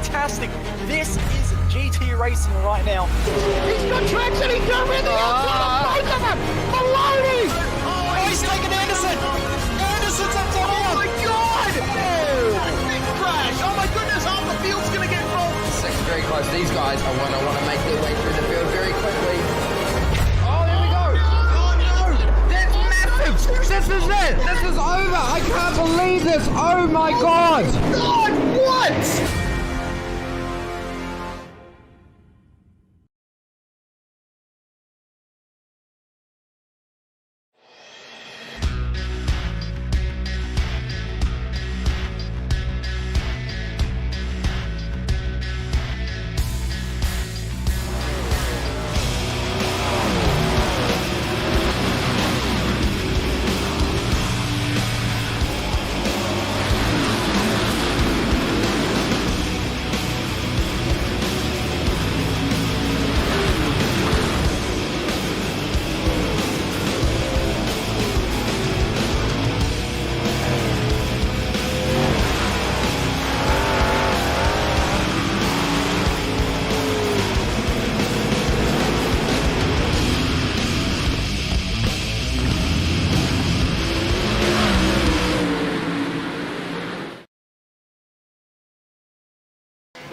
fantastic. This is GT racing right now. He's got traction, he's got with the outside, both of them! Maloney! Oh, he's taken Anderson! Anderson's up top! Oh my god! Oh. Big crash! Oh my goodness, half the field's gonna get rolled! Second very close. These guys are want to make their way through the field very quickly. Oh, there we go! Oh no! That's massive! This is it! This is over! I can't believe this! Oh my god! God, what?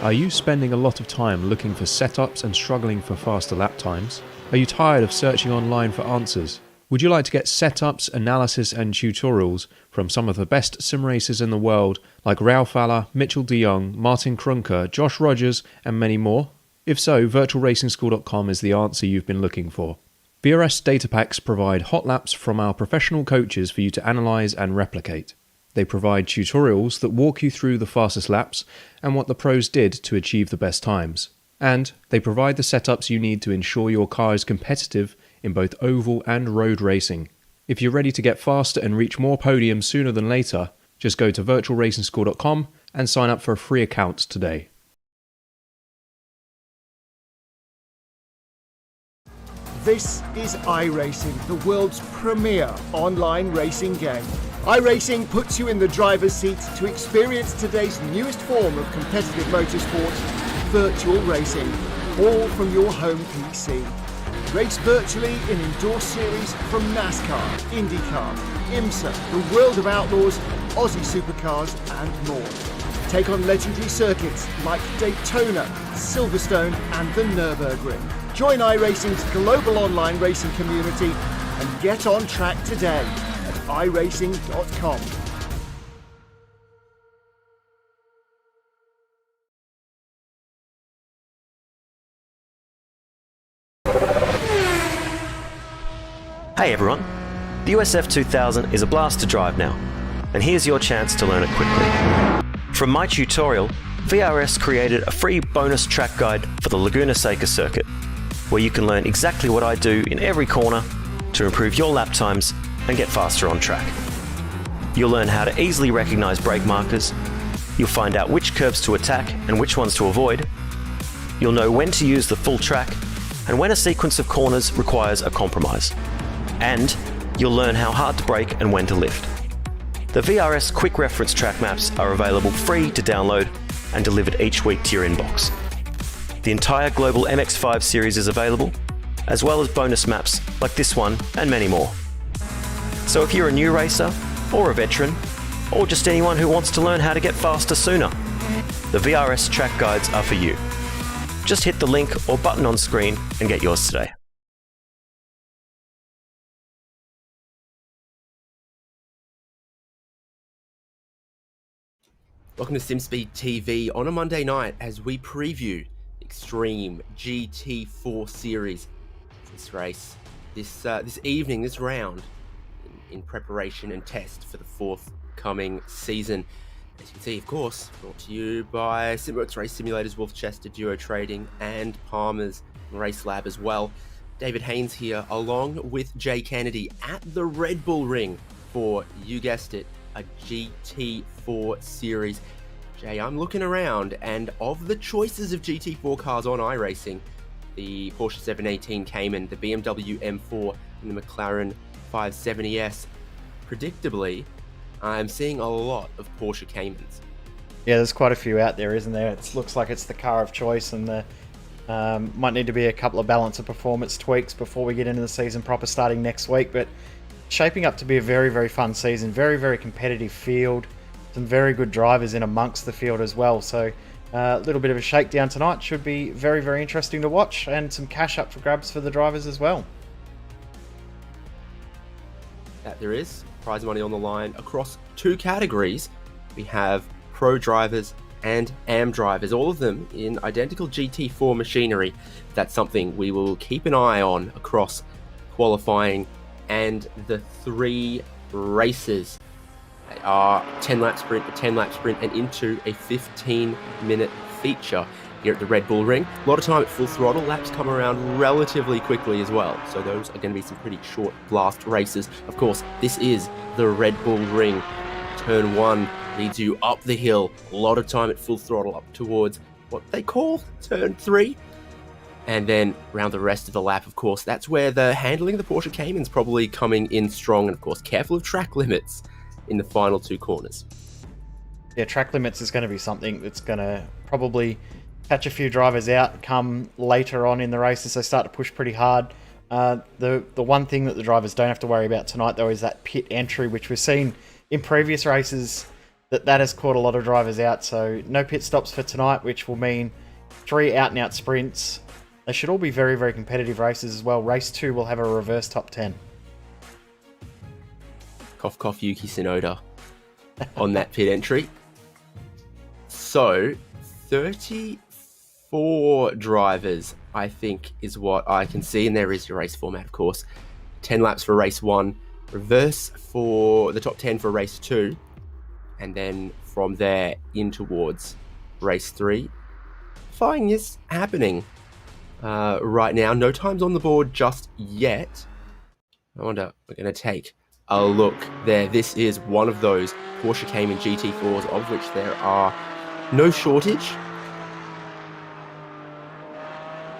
Are you spending a lot of time looking for setups and struggling for faster lap times? Are you tired of searching online for answers? Would you like to get setups, analysis and tutorials from some of the best sim racers in the world like Ralph Alla, Mitchell de Jong, Martin Krunker, Josh Rogers and many more? If so, virtualracingschool.com is the answer you've been looking for. VRS data packs provide hot laps from our professional coaches for you to analyse and replicate. They provide tutorials that walk you through the fastest laps and what the pros did to achieve the best times. And they provide the setups you need to ensure your car is competitive in both oval and road racing. If you're ready to get faster and reach more podiums sooner than later, just go to virtualracingschool.com and sign up for a free account today. This is iRacing, the world's premier online racing game. iRacing puts you in the driver's seat to experience today's newest form of competitive motorsport, virtual racing, all from your home PC. Race virtually in indoor series from NASCAR, IndyCar, IMSA, the World of Outlaws, Aussie Supercars and more. Take on legendary circuits like Daytona, Silverstone and the Nürburgring. Join iRacing's global online racing community and get on track today at iRacing.com. Hey everyone, the USF 2000 is a blast to drive now, and here's your chance to learn it quickly. From my tutorial, VRS created a free bonus track guide for the Laguna Seca circuit, where you can learn exactly what I do in every corner to improve your lap times and get faster on track. You'll learn how to easily recognise brake markers, you'll find out which curves to attack and which ones to avoid, you'll know when to use the full track and when a sequence of corners requires a compromise, and you'll learn how hard to brake and when to lift. The VRS quick reference track maps are available free to download and delivered each week to your inbox. The entire global MX-5 series is available, as well as bonus maps like this one and many more. So if you're a new racer, or a veteran, or just anyone who wants to learn how to get faster sooner, the VRS track guides are for you. Just hit the link or button on screen and get yours today. Welcome to SimSpeed TV on a Monday night as we preview Xtreem GT4 Series. This race, this evening, this round, in preparation and test for the forthcoming season. As you can see, of course, brought to you by Simworx Race Simulators, Wolfchester Duo Trading, and Palmer's Racelabs as well. David Haynes here, along with Jay Kennedy at the Red Bull Ring for, you guessed it, a GT4 Series. Jay, I'm looking around, and of the choices of GT4 cars on iRacing, the Porsche 718 Cayman, the BMW M4, and the McLaren 570S, predictably, I'm seeing a lot of Porsche Caymans. Yeah, there's quite a few out there, isn't there? It looks like it's the car of choice, and the might need to be a couple of balance of performance tweaks before we get into the season proper starting next week. But shaping up to be a very, very fun season, very, very competitive field, some very good drivers in amongst the field as well. So a little bit of a shakedown tonight should be very, very interesting to watch, and some cash up for grabs for the drivers as well. That there is prize money on the line across 2 categories. We have pro drivers and AM drivers, all of them in identical GT4 machinery. That's something we will keep an eye on across qualifying and the 3 races. They are 10-lap sprint, a 10-lap sprint, and into a 15-minute feature here at the Red Bull Ring. A lot of time at full throttle. Laps come around relatively quickly as well, so those are going to be some pretty short blast races. Of course, this is the Red Bull Ring. Turn 1 leads you up the hill. A lot of time at full throttle up towards what they call turn 3. And then around the rest of the lap, of course, that's where the handling of the Porsche Cayman's probably coming in strong. And of course, careful of track limits in the final 2 corners. Yeah, track limits is going to be something that's going to probably catch a few drivers out come later on in the race as they start to push pretty hard. The one thing that the drivers don't have to worry about tonight, though, is that pit entry, which we've seen in previous races that has caught a lot of drivers out. So no pit stops for tonight, which will mean 3 out-and-out sprints. They should all be very, very competitive races as well. Race 2 will have a reverse top 10. Cough, cough, Yuki Tsunoda on that pit entry. So 34 drivers, I think, is what I can see. And there is your race format, of course. 10 laps for race 1, reverse for the top 10 for race 2. And then from there in towards race 3. Qualifying is happening right now. No times on the board just yet. I wonder, we're going to take a look there. This is one of those Porsche Cayman GT4s, of which there are no shortage.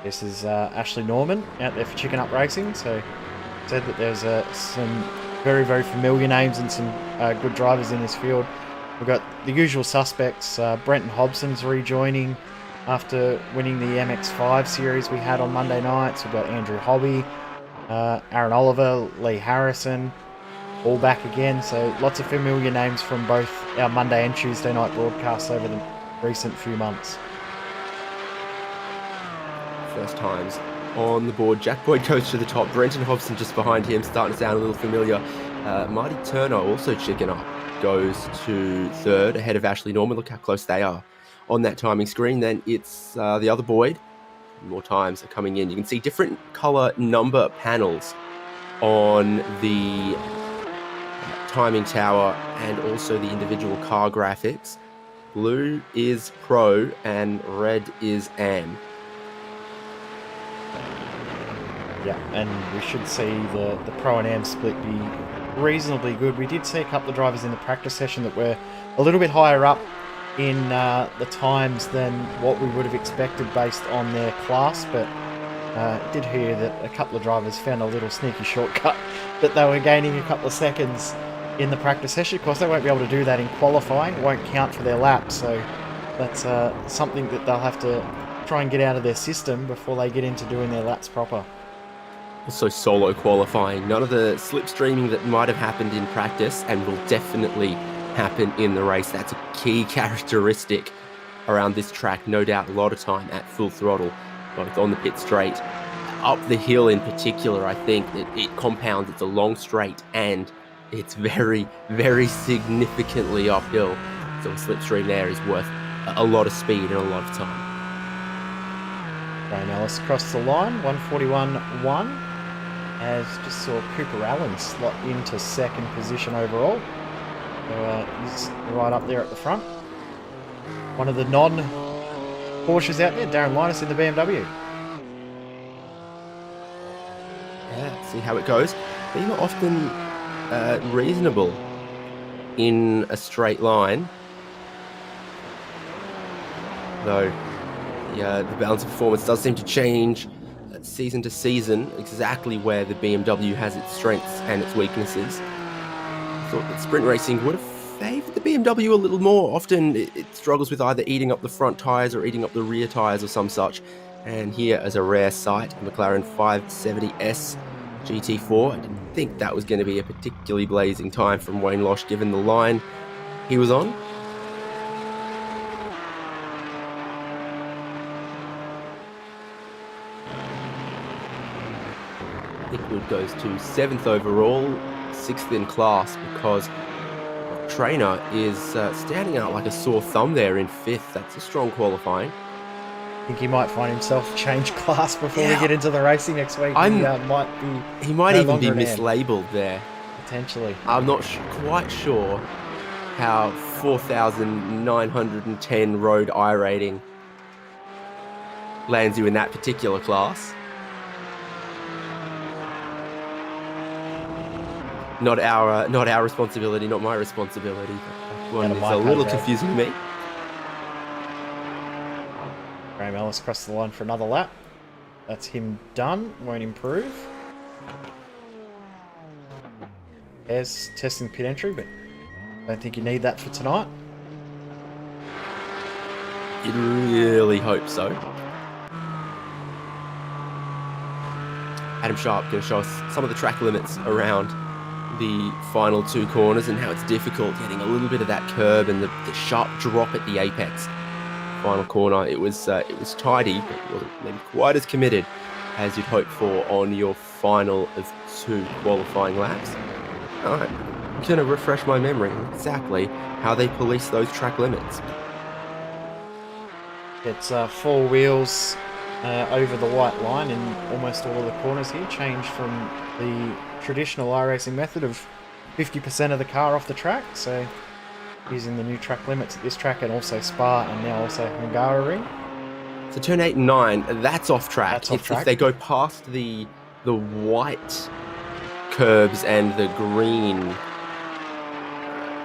This is Ashley Norman out there for Chicken Up Racing. So said that there's some very, very familiar names and some good drivers in this field. We've got the usual suspects. Brenton Hobson's rejoining after winning the MX5 series we had on Monday nights. We've got Andrew Hobby, Aaron Oliver, Lee Harrison, all back again. So lots of familiar names from both our Monday and Tuesday night broadcasts over the recent few months. First times on the board. Jack Boyd goes to the top. Brenton Hobson just behind him, starting to sound a little familiar. Marty Turner, also chicken up, goes to 3rd ahead of Ashley Norman. Look how close they are on that timing screen. Then it's the other Boyd. More times are coming in. You can see different color number panels on the timing tower and also the individual car graphics. Blue is pro and red is AM. Yeah, and we should see the Pro and Am split be reasonably good. We did see a couple of drivers in the practice session that were a little bit higher up in the times than what we would have expected based on their class, but did hear that a couple of drivers found a little sneaky shortcut that they were gaining a couple of seconds in the practice session. Of course, they won't be able to do that in qualifying. It won't count for their laps, so that's something that they'll have to try and get out of their system before they get into doing their laps proper. Also solo qualifying. None of the slipstreaming that might have happened in practice and will definitely happen in the race. That's a key characteristic around this track. No doubt a lot of time at full throttle, both on the pit straight. Up the hill in particular, I think it compounds. It's a long straight and it's very, very significantly uphill. So a slipstream there is worth a lot of speed and a lot of time. Graham Ellis across the line, 141.1. As just saw Cooper Allen slot into 2nd position overall. So he's right up there at the front. One of the non-Porsches out there, Darren Linus in the BMW. Yeah, see how it goes. Being often reasonable in a straight line. Though the balance of performance does seem to change season to season, exactly where the BMW has its strengths and its weaknesses. I thought that sprint racing would have favoured the BMW a little more. Often it struggles with either eating up the front tyres or eating up the rear tyres or some such. And here as a rare sight, a McLaren 570S GT4. I didn't think that was going to be a particularly blazing time from Wayne Losh given the line he was on. Nick Wood goes to 7th overall, 6th in class, because Trainer is standing out like a sore thumb there in 5th. That's a strong qualifying. I think he might find himself change class before we get into the racing next week. He might even be mislabeled there. Potentially. I'm not quite sure how 4,910 road iRating lands you in that particular class. Not our responsibility, not my responsibility. That one is a little confusing to me. Graham Ellis across the line for another lap. That's him done. Won't improve. There's testing pit entry, but I don't think you need that for tonight. You'd really hope so. Adam Sharp going to show us some of the track limits around the final 2 corners and how it's difficult getting a little bit of that curb and the sharp drop at the apex. Final corner, it was tidy, but wasn't maybe quite as committed as you'd hope for on your final of 2 qualifying laps. Alright, I'm going to refresh my memory exactly how they police those track limits. It's 4 wheels over the white line in almost all of the corners here, changed from the traditional iRacing method of 50% of the car off the track, so using the new track limits at this track and also Spa and now also Hungaroring. So turn 8 and 9, that's off track. That's off track. If they go past the white curbs and the green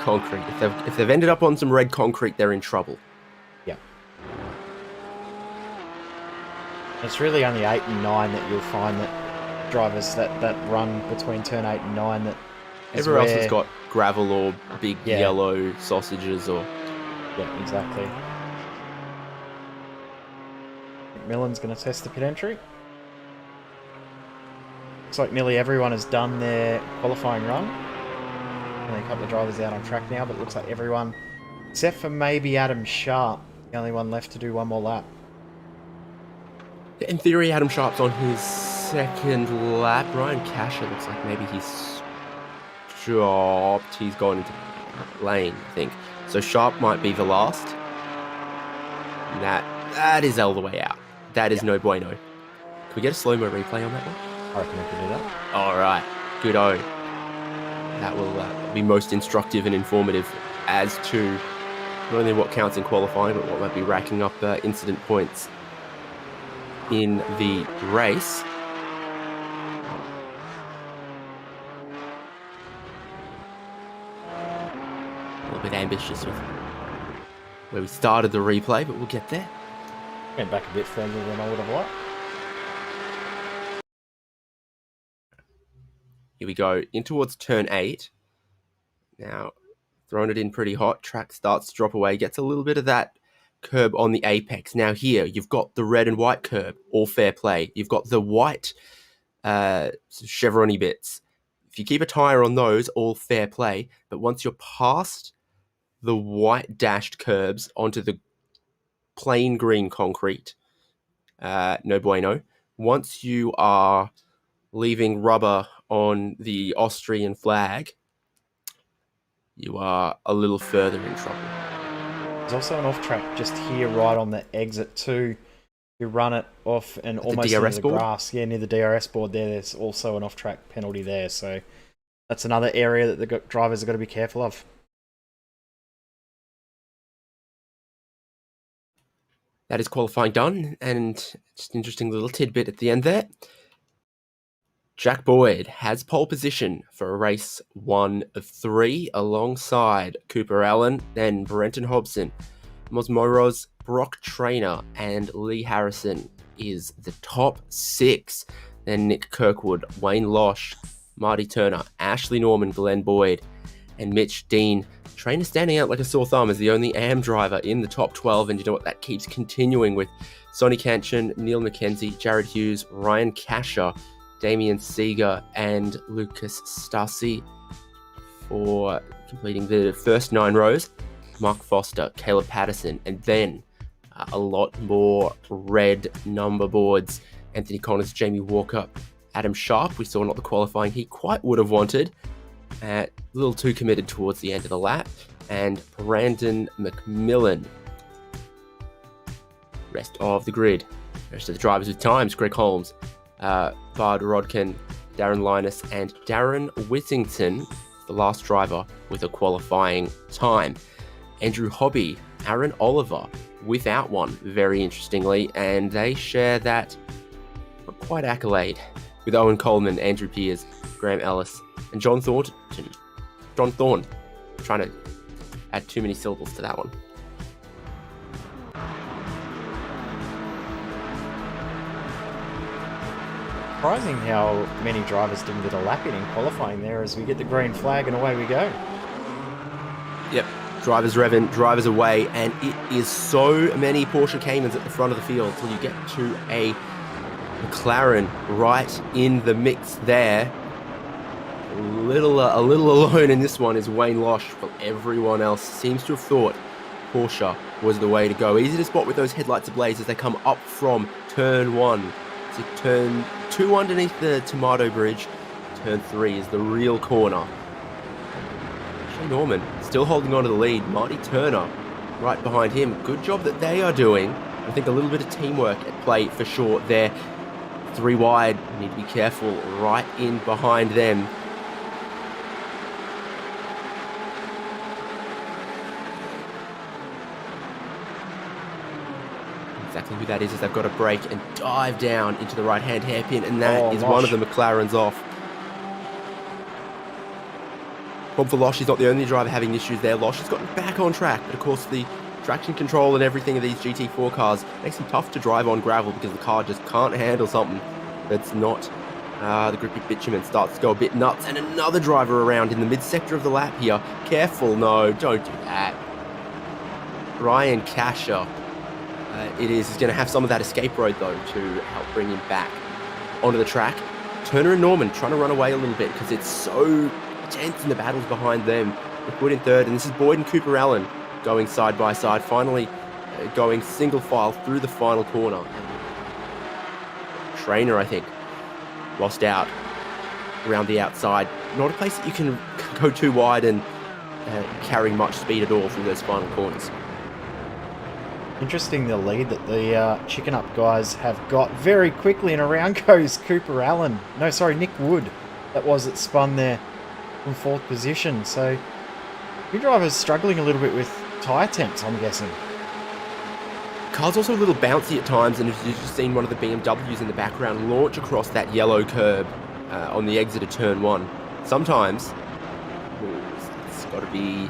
concrete, if they've ended up on some red concrete, they're in trouble. Yeah. It's really only 8 and 9 that you'll find that drivers that run between turn 8 and 9 that everyone else has got gravel or big yellow sausages or... Yeah, exactly. McMillan's going to test the pit entry. Looks like nearly everyone has done their qualifying run. Only a couple of drivers out on track now, but it looks like everyone, except for maybe Adam Sharp, the only one left to do one more lap. In theory, Adam Sharp's on his 2nd lap. Ryan Casher looks like maybe he's stopped. He's gone into lane, I think. So Sharp might be the last. That is all the way out. That is no bueno. Can we get a slow-mo replay on that one? I reckon we can do that. All right. Good-o. That will be most instructive and informative as to not only what counts in qualifying, but what might be racking up incident points in the race. A little bit ambitious with where we started the replay, but we'll get there. Went back a bit further than I would have liked. Here we go, in towards turn 8. Now, throwing it in pretty hot, track starts to drop away, gets a little bit of that curb on the apex. Now here, you've got the red and white curb, all fair play. You've got the white chevron-y bits. If you keep a tyre on those, all fair play. But once you're past the white dashed curbs onto the plain green concrete, no bueno. Once you are leaving rubber on the Austrian flag, you are a little further in trouble. There's also an off-track just here right on the exit too. You run it off and almost near the grass. Yeah, near the DRS board there, there's also an off-track penalty there. So that's another area that the drivers have got to be careful of. That is qualifying done, and just an interesting little tidbit at the end there. Jack Boyd has pole position for race 1 of 3 alongside Cooper Allen, then Brenton Hobson, Mosmoroz, Brock Trainer, and Lee Harrison is the top 6. Then Nick Kirkwood, Wayne Losh, Marty Turner, Ashley Norman, Glenn Boyd, and Mitch Dean Trainer standing out like a sore thumb as the only AM driver in the top 12, and you know what, that keeps continuing with Sonny Canchin, Neil McKenzie, Jared Hughes, Ryan Kasher, Damian Seeger, and Lucas Stasi for completing the first 9 rows. Mark Foster, Caleb Patterson, and then a lot more red number boards. Anthony Connors, Jamie Walker, Adam Sharp, we saw not the qualifying he quite would have wanted. A little too committed towards the end of the lap. And Brandon McMillan. Rest of the grid. Rest of the drivers with times. Greg Holmes, Bard Rodkin, Darren Linus, and Darren Whittington, the last driver with a qualifying time. Andrew Hobby, Aaron Oliver, without one, very interestingly, and they share that not quite accolade with Owen Coleman, Andrew Pears, Graham Ellis, and John Thornton. John Thorne. I'm trying to add too many syllables to that one. Surprising how many drivers didn't get a lap in qualifying there as we get the green flag and away we go. Yep, drivers revving, drivers away, and it is so many Porsche Caymans at the front of the field till you get to a McLaren right in the mix there. A little alone in this one is Wayne Losh, but everyone else seems to have thought Porsche was the way to go. Easy to spot with those headlights ablaze as they come up from turn 1 to turn 2 underneath the Tomato Bridge. Turn 3 is the real corner. Shane Norman still holding on to the lead. Marty Turner right behind him. Good job that they are doing. I think a little bit of teamwork at play for sure there. 3 wide. Need to be careful right in behind them. Exactly who that is they've got to brake and dive down into the right-hand hairpin, and that is one of the McLarens off. Bob for Losh is not the only driver having issues there. Losh has gotten back on track, but of course the traction control and everything of these GT4 cars makes them tough to drive on gravel because the car just can't handle something that's not the grippy bitumen. Starts to go a bit nuts, and another driver around in the mid-sector of the lap here. Careful, no, don't do that. Ryan Kasher. He's going to have some of that escape road, though, to help bring him back onto the track. Turner and Norman trying to run away a little bit because it's so tense in the battles behind them. Wood in third, and this is Boyd and Cooper Allen going side by side, finally going single file through the final corner. Trainer, I think, lost out around the outside. Not a place that you can go too wide and carry much speed at all through those final corners. Interesting the lead that the Chicken Up guys have got very quickly, and around goes Cooper Allen. No, sorry, Nick Wood. That was it spun there from 4th position. So, your driver's struggling a little bit with tyre temps, I'm guessing. Car's also a little bouncy at times, and you've just seen one of the BMWs in the background launch across that yellow curb on the exit of turn 1. Sometimes, it's got to be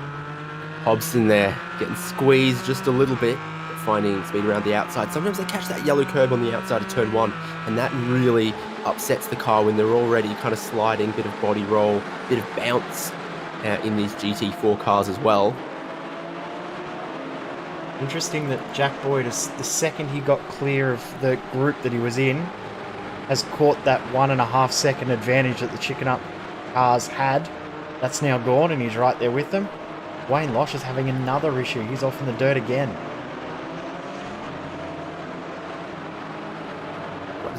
Hobson there, getting squeezed just a little bit, finding speed around the outside. Sometimes they catch that yellow curb on the outside of turn 1, and that really upsets the car when they're already kind of sliding, bit of body roll, bit of bounce in these GT4 cars as well. Interesting that Jack Boyd, is the second he got clear of the group that he was in, has caught that 1.5 second advantage that the Chicken Up cars had. That's now gone, and he's right there with them. Wayne Losh is having another issue. He's off in the dirt again.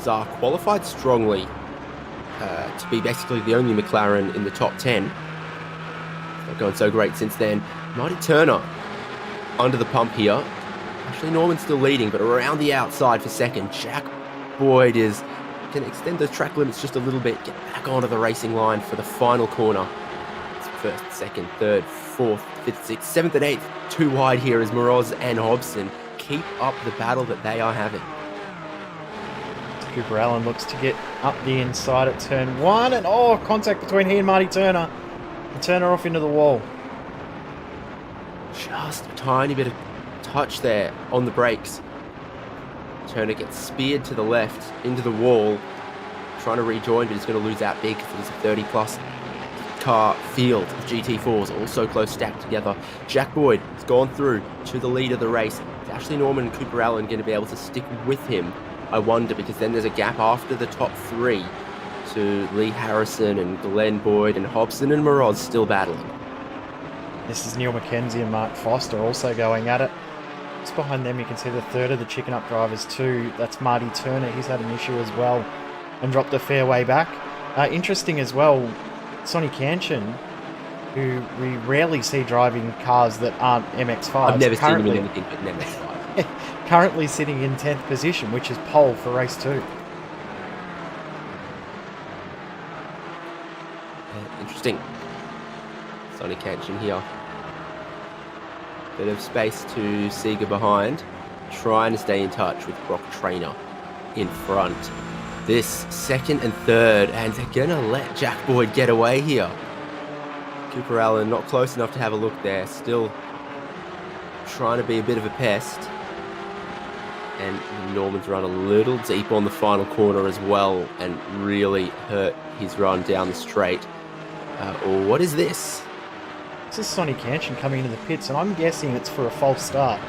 Are qualified strongly to be basically the only McLaren in the top 10. Not going so great since then. Marty Turner under the pump here. Actually, Norman's still leading, but around the outside for second. Jack Boyd can extend those track limits just a little bit, get back onto the racing line for the final corner. It's first, second, third, fourth, fifth, sixth, seventh, and eighth. 2 wide here as Moroz and Hobson keep up the battle that they are having. Cooper Allen looks to get up the inside at turn 1, and contact between he and Marty Turner. And Turner off into the wall. Just a tiny bit of touch there on the brakes. Turner gets speared to the left into the wall, trying to rejoin, but he's going to lose out big because it is a 30 plus car field of GT4s, all so close, stacked together. Jack Boyd has gone through to the lead of the race. Is Ashley Norman and Cooper Allen going to be able to stick with him? I wonder, because then there's a gap after the top three to Lee Harrison and Glenn Boyd and Hobson and Moroz still battling. This is Neil McKenzie and Mark Foster also going at it. Just behind them you can see the third of the Chicken Up drivers too. That's Marty Turner. He's had an issue as well and dropped a fair way back. Interesting as well, Sonny Canchin, who we rarely see driving cars that aren't MX-5s. I've never seen him in anything but an MX-5. Currently sitting in 10th position, which is pole for race 2. Interesting. Sonny Canchin here. Bit of space to Seeger behind. Trying to stay in touch with Brock Trainer in front. This second and third, and they're going to let Jack Boyd get away here. Cooper Allen not close enough to have a look there. Still trying to be a bit of a pest. And Norman's run a little deep on the final corner as well and really hurt his run down the straight. What is this? This is Sonny Canchin coming into the pits, and I'm guessing it's for a false start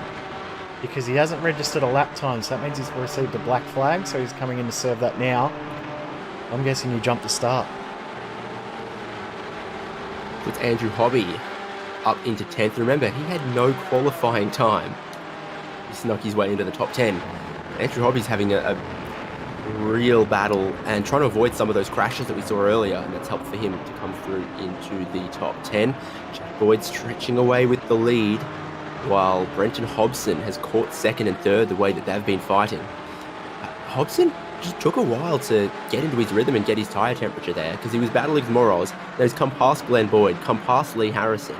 because he hasn't registered a lap time, so that means he's received a black flag, so he's coming in to serve that now. I'm guessing he jumped the start. Puts Andrew Hobby up into 10th. Remember, he had no qualifying time. He snuck his way into the top 10. Andrew Hobby's having a real battle and trying to avoid some of those crashes that we saw earlier, and that's helped for him to come through into the top 10. Jack Boyd stretching away with the lead, while Brenton Hobson has caught second and third the way that they've been fighting. Hobson just took a while to get into his rhythm and get his tyre temperature there, because he was battling with Moroz. Now he's come past Glenn Boyd, come past Lee Harrison,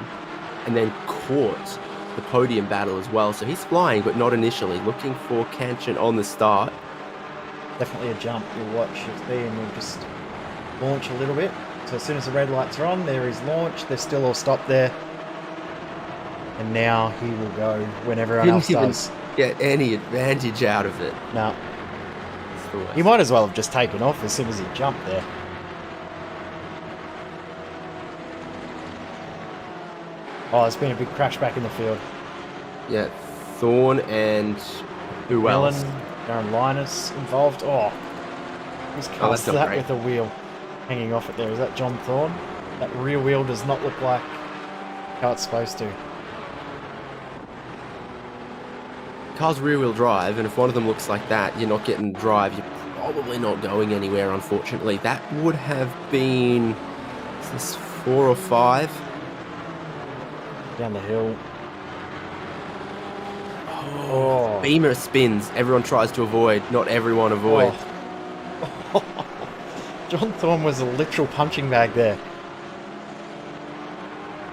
and then caught the podium battle as well. So he's flying, but not initially. Looking for Canchin on the start. Definitely a jump. You'll watch if they and we'll just launch a little bit. So as soon as the red lights are on, there is launch. They're still all stopped there. And now he will go when everyone else does. Get any advantage out of it. No. He might as well have just taken off as soon as he jumped there. Oh, there's been a big crash back in the field. Yeah, Thorne and who else? Darren Linus involved. Oh, who's cast that with a wheel hanging off it there? Is that John Thorne? That rear wheel does not look like how it's supposed to. Car's rear-wheel drive, and if one of them looks like that, you're not getting drive, you're probably not going anywhere, unfortunately. That would have been, is this 4 or 5? Down the hill. Oh. Beamer spins. Everyone tries to avoid. Not everyone avoids. Oh. John Thorne was a literal punching bag there.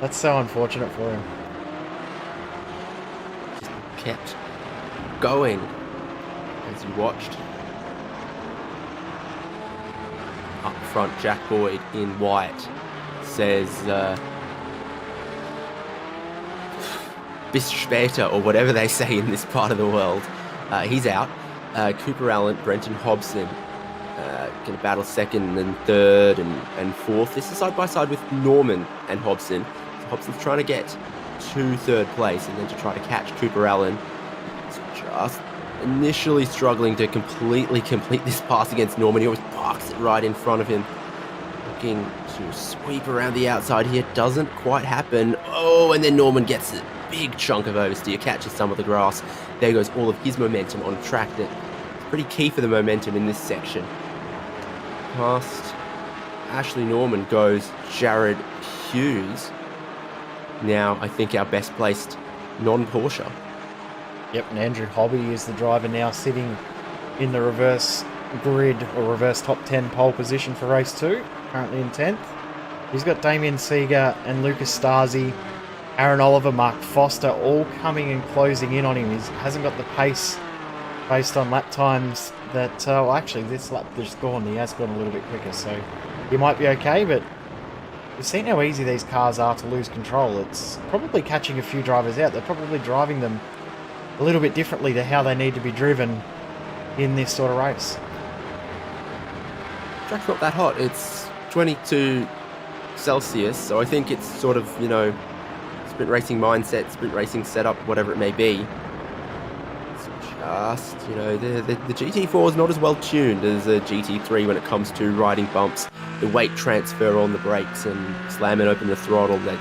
That's so unfortunate for him. Just kept going as you watched. Up front, Jack Boyd in white says bis später, or whatever they say in this part of the world. He's out. Cooper Allen, Brenton Hobson going to battle second and third and fourth. This is side by side with Norman and Hobson. So Hobson's trying to get to third place and then to try to catch Cooper Allen. Just initially struggling to completely complete this pass against Norman. He always parks it right in front of him. Looking to sweep around the outside here. Doesn't quite happen. Oh, and then Norman gets a big chunk of oversteer. Catches some of the grass. There goes all of his momentum on a track that's pretty key for the momentum in this section. Past Ashley Norman goes Jared Hughes. Now, I think our best placed non-Porsche. Yep, and Andrew Hobby is the driver now sitting in the reverse grid or reverse top 10 pole position for race 2, currently in 10th. He's got Damien Seeger and Lucas Stasi, Aaron Oliver, Mark Foster all coming and closing in on him. He hasn't got the pace based on lap times that, well, actually this lap just gone, he has gone a little bit quicker, so he might be okay, but we've seen how easy these cars are to lose control. It's probably catching a few drivers out. They're probably driving them a little bit differently to how they need to be driven in this sort of race. Track's not that hot. It's 22 Celsius, so I think it's sort of, you know, sprint racing mindset, sprint racing setup, whatever it may be. It's just, you know, the GT4 is not as well tuned as a GT3 when it comes to riding bumps, the weight transfer on the brakes and slamming open the throttle. They're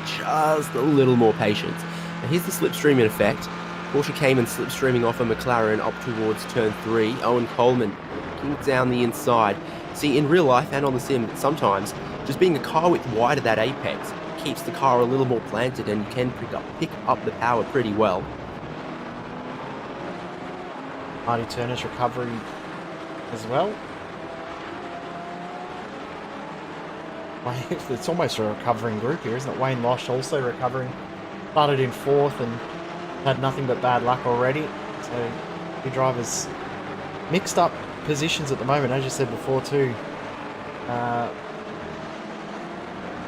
just a little more patient. Now here's the slipstream in effect. Porsche came and slipstreaming off a McLaren up towards turn 3. Owen Coleman kicking down the inside. See, in real life and on the sim, sometimes just being a car width wide of that apex keeps the car a little more planted, and you can pick up the power pretty well. Marty Turner's recovery as well. It's almost a recovering group here, isn't it? Wayne Losh also recovering. Started in 4th and had nothing but bad luck already. So, two drivers mixed up positions at the moment, as you said before too.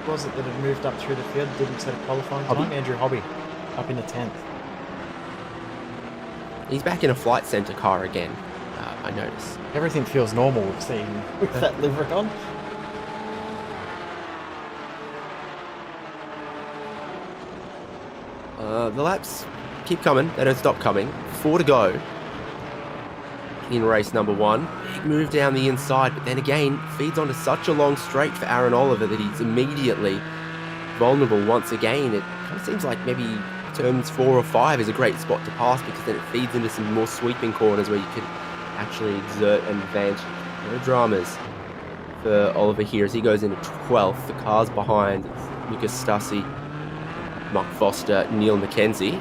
Was it that had moved up through the field, didn't set a qualifying time? Andrew Hobby, up in the 10th. He's back in a flight centre car again, I notice. Everything feels normal with seeing with that livery on. The laps keep coming, they don't stop coming. 4 to go in race number 1. Big move down the inside, but then again, feeds onto such a long straight for Aaron Oliver that he's immediately vulnerable once again. It kind of seems like maybe turns 4 or 5 is a great spot to pass, because then it feeds into some more sweeping corners where you can actually exert an advantage. No dramas for Oliver here as he goes into 12th. The cars behind, Lucas Stussy, Mark Foster, Neil McKenzie.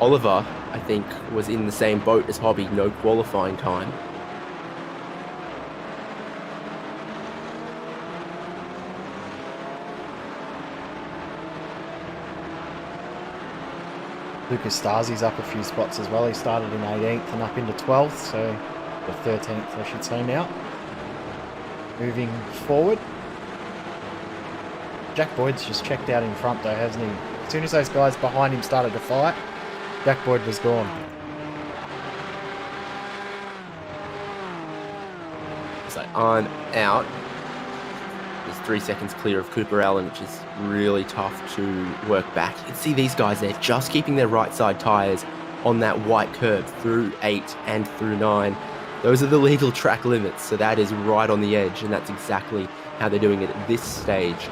Oliver, I think, was in the same boat as Hobby, no qualifying time. Lucas Stasi's up a few spots as well. He started in 18th and up into 12th, so the 13th I should say now. Moving forward. Jack Boyd's just checked out in front though, hasn't he? As soon as those guys behind him started to fight, Jack Boyd was gone. So I'm out. He's 3 seconds clear of Cooper Allen, which is really tough to work back. You can see these guys there just keeping their right side tyres on that white curb through 8 and through 9. Those are the legal track limits, so that is right on the edge, and that's exactly how they're doing it at this stage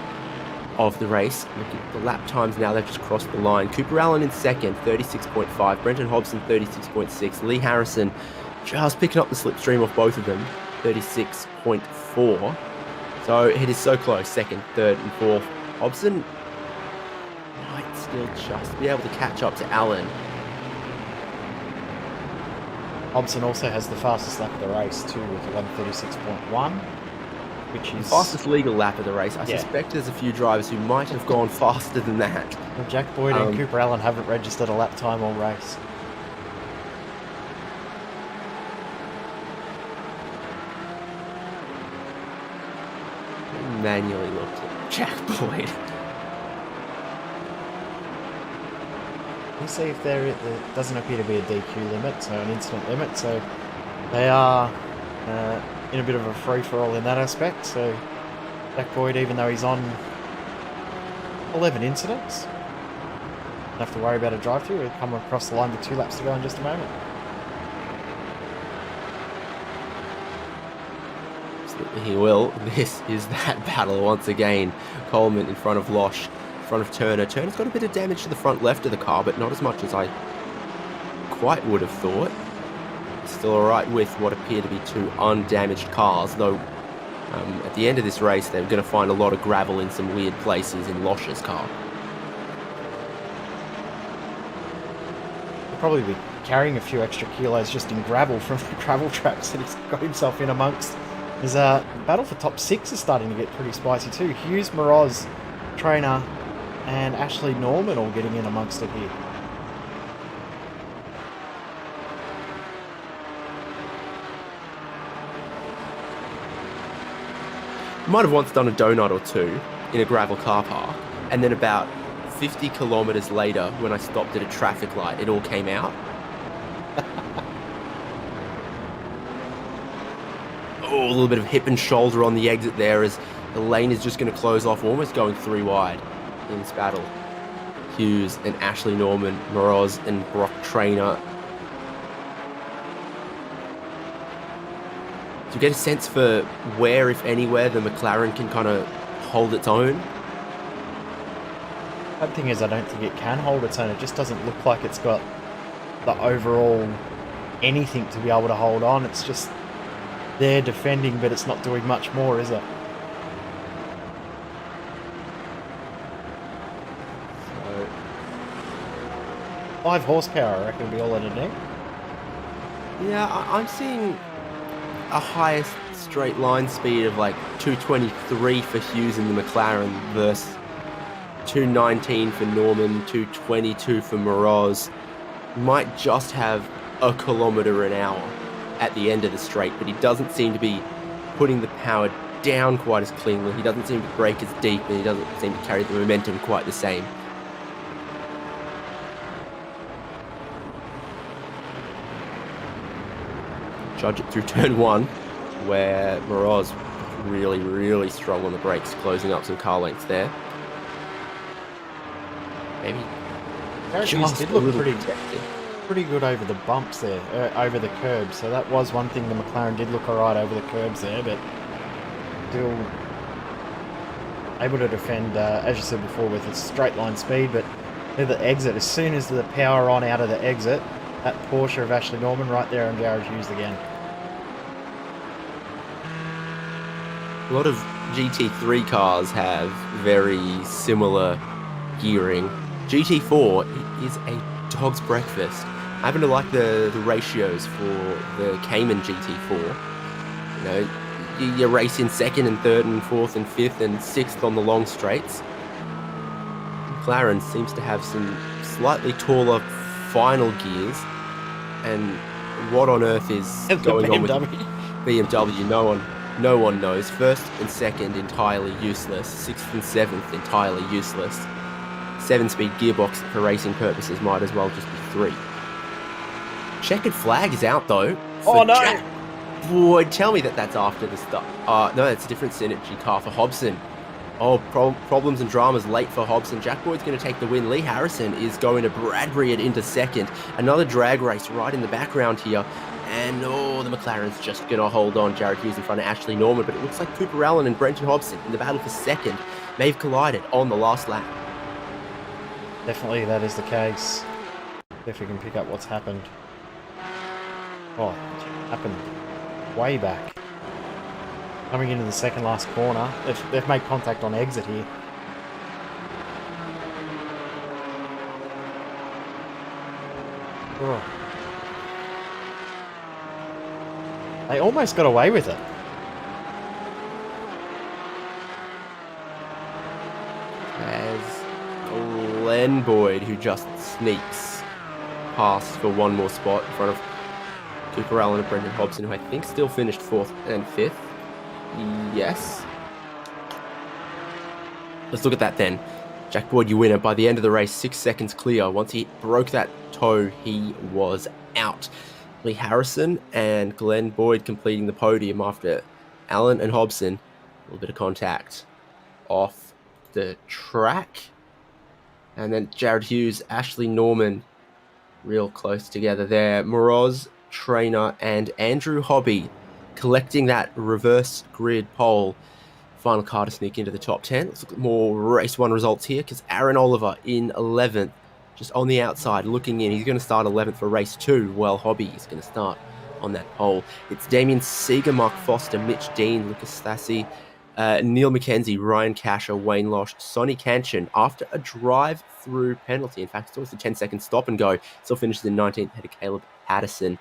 of the race. Look at the lap times now, they've just crossed the line. Cooper Allen in second, 36.5. Brenton Hobson, 36.6. Lee Harrison just picking up the slipstream off both of them, 36.4. So it is so close, second, third and fourth. Hobson might still just be able to catch up to Allen. Hobson also has the fastest lap of the race too, with 11:36.1, which is Fastest legal lap of the race. I suspect there's a few drivers who might have gone faster than that. Well, Jack Boyd and Cooper Allen haven't registered a lap time all race. Manually looked at Jack Boyd. You see if there doesn't appear to be a DQ limit, so an incident limit, so they are in a bit of a free-for-all in that aspect. So Jack Boyd, even though he's on 11 incidents, don't have to worry about a drive-through. He'll come across the line with 2 laps to go in just a moment. Absolutely he will. This is that battle once again. Coleman in front of Losh, in front of Turner. Turner's got a bit of damage to the front left of the car, but not as much as I quite would have thought. Still alright with what appear to be 2 undamaged cars, though at the end of this race they're going to find a lot of gravel in some weird places in Losh's car. He'll probably be carrying a few extra kilos just in gravel from the gravel traps that he's got himself in amongst. There's a battle for top 6 is starting to get pretty spicy too. Hughes, Moroz, Trainer and Ashley Norman all getting in amongst it here. Might have once done a donut or two in a gravel car park, and then about 50 kilometers later, when I stopped at a traffic light, it all came out. Oh, a little bit of hip and shoulder on the exit there as The lane is just going to close off, almost going 3 wide in this battle. Hughes and Ashley Norman, Moroz and Brock Trainer. Do you get a sense for where, if anywhere, the McLaren can kind of hold its own? The thing is, I don't think it can hold its own. It just doesn't look like it's got the overall anything to be able to hold on. It's just there defending, but it's not doing much more, is it? 5 horsepower, I reckon, would be all it'd need. Yeah, I'm seeing a highest straight line speed of like 223 for Hughes in the McLaren versus 219 for Norman, 222 for Moroz. Might just have a kilometre an hour at the end of the straight, but he doesn't seem to be putting the power down quite as cleanly. He doesn't seem to brake as deep, and he doesn't seem to carry the momentum quite the same. Judge it through turn 1, where Moroz really strong on the brakes, closing up some car lengths there. Maybe just did a look little pretty protected. pretty good over the bumps there, over the curbs. So that was one thing. The McLaren did look alright over the curbs there, but still able to defend, as you said before, with its straight line speed. But near the exit, as soon as the power on out of the exit, that Porsche of Ashley Norman right there on Jared Hughes again. A lot of GT3 cars have very similar gearing. GT4 is a dog's breakfast. I happen to like the ratios for the Cayman GT4. You know, you race in 2nd and 3rd and 4th and 5th and 6th on the long straights. McLaren seems to have some slightly taller final gears. And what on earth is going on with BMW? No one knows. 1st and 2nd entirely useless. 6th and 7th entirely useless. 7-speed gearbox for racing purposes might as well just be 3. Checkered flag is out though. Oh no! Jack Boyd, tell me that's after the start. No, that's a different Synergy car for Hobson. Oh, problems and dramas late for Hobson. Jack Boyd's going to take the win. Lee Harrison is going to Bradbury it into 2nd. Another drag race right in the background here. And the McLaren's just going to hold on. Jared Hughes in front of Ashley Norman. But it looks like Cooper Allen and Brenton Hobson in the battle for 2nd may have collided on the last lap. Definitely that is the case. If we can pick up what's happened. Oh, it happened way back. Coming into the second last corner. They've made contact on exit here. Oh. They almost got away with it. As Glenn Boyd, who just sneaks past for one more spot in front of Cooper Allen and Brendan Hobson, who I think still finished 4th and 5th. Yes. Let's look at that then. Jack Boyd, you winner. By the end of the race, 6 seconds clear. Once he broke that toe, he was out. Lee Harrison and Glenn Boyd completing the podium after Allen and Hobson. A little bit of contact off the track. And then Jared Hughes, Ashley Norman, real close together there. Moroz, Trainer, and Andrew Hobby collecting that reverse grid pole. Final car to sneak into the top 10. Let's look at more race 1 results here, because Aaron Oliver in 11th, just on the outside looking in. He's going to start 11th for race 2, while Hobby is going to start on that pole. It's Damien Seeger, Mark Foster, Mitch Dean, Lucas Stassi, Neil McKenzie, Ryan Casher, Wayne Losh, Sonny Canchin, after a drive-through penalty. In fact, it's almost a 10-second stop and go. Still finishes in 19th ahead of Caleb Patterson.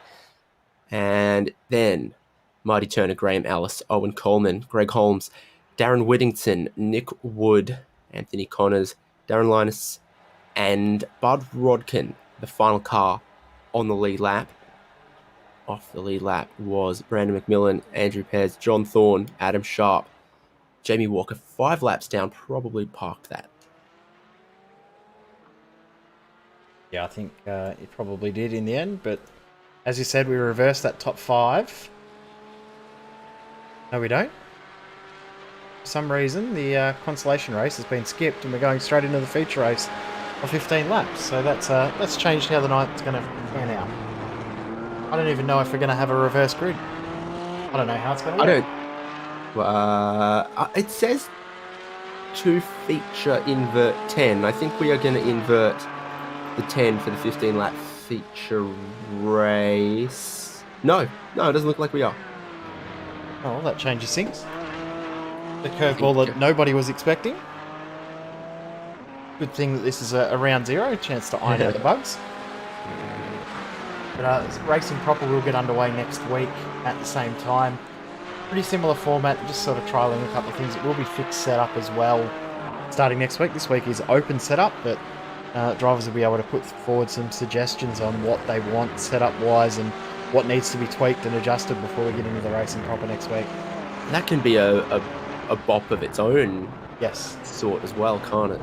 And then Marty Turner, Graham Ellis, Owen Coleman, Greg Holmes, Darren Whittington, Nick Wood, Anthony Connors, Darren Linus, and Bud Rodkin, the final car on the lead lap. Off the lead lap was Brandon McMillan, Andrew Pears, John Thorne, Adam Sharp, Jamie Walker. 5 laps down, probably parked that. Yeah, I think it probably did in the end, but as you said, we reversed that top 5. No, we don't? For some reason, the consolation race has been skipped, and we're going straight into the feature race of 15 laps. So that's changed how the night's going to pan out. I don't even know if we're going to have a reverse grid. I don't know how it's going to work. It says to feature invert 10. I think we are going to invert the 10 for the 15 lap feature race. No, it doesn't look like we are. Oh, well, that changes things. The curveball that nobody was expecting. Good thing that this is a round zero, a chance to iron out the bugs. But racing proper will get underway next week at the same time. Pretty similar format, just sort of trialing a couple of things. It will be fixed setup as well starting next week. This week is open setup, but drivers will be able to put forward some suggestions on what they want setup-wise and what needs to be tweaked and adjusted before we get into the racing proper next week. That can be a bop of its own sort as well, can't it?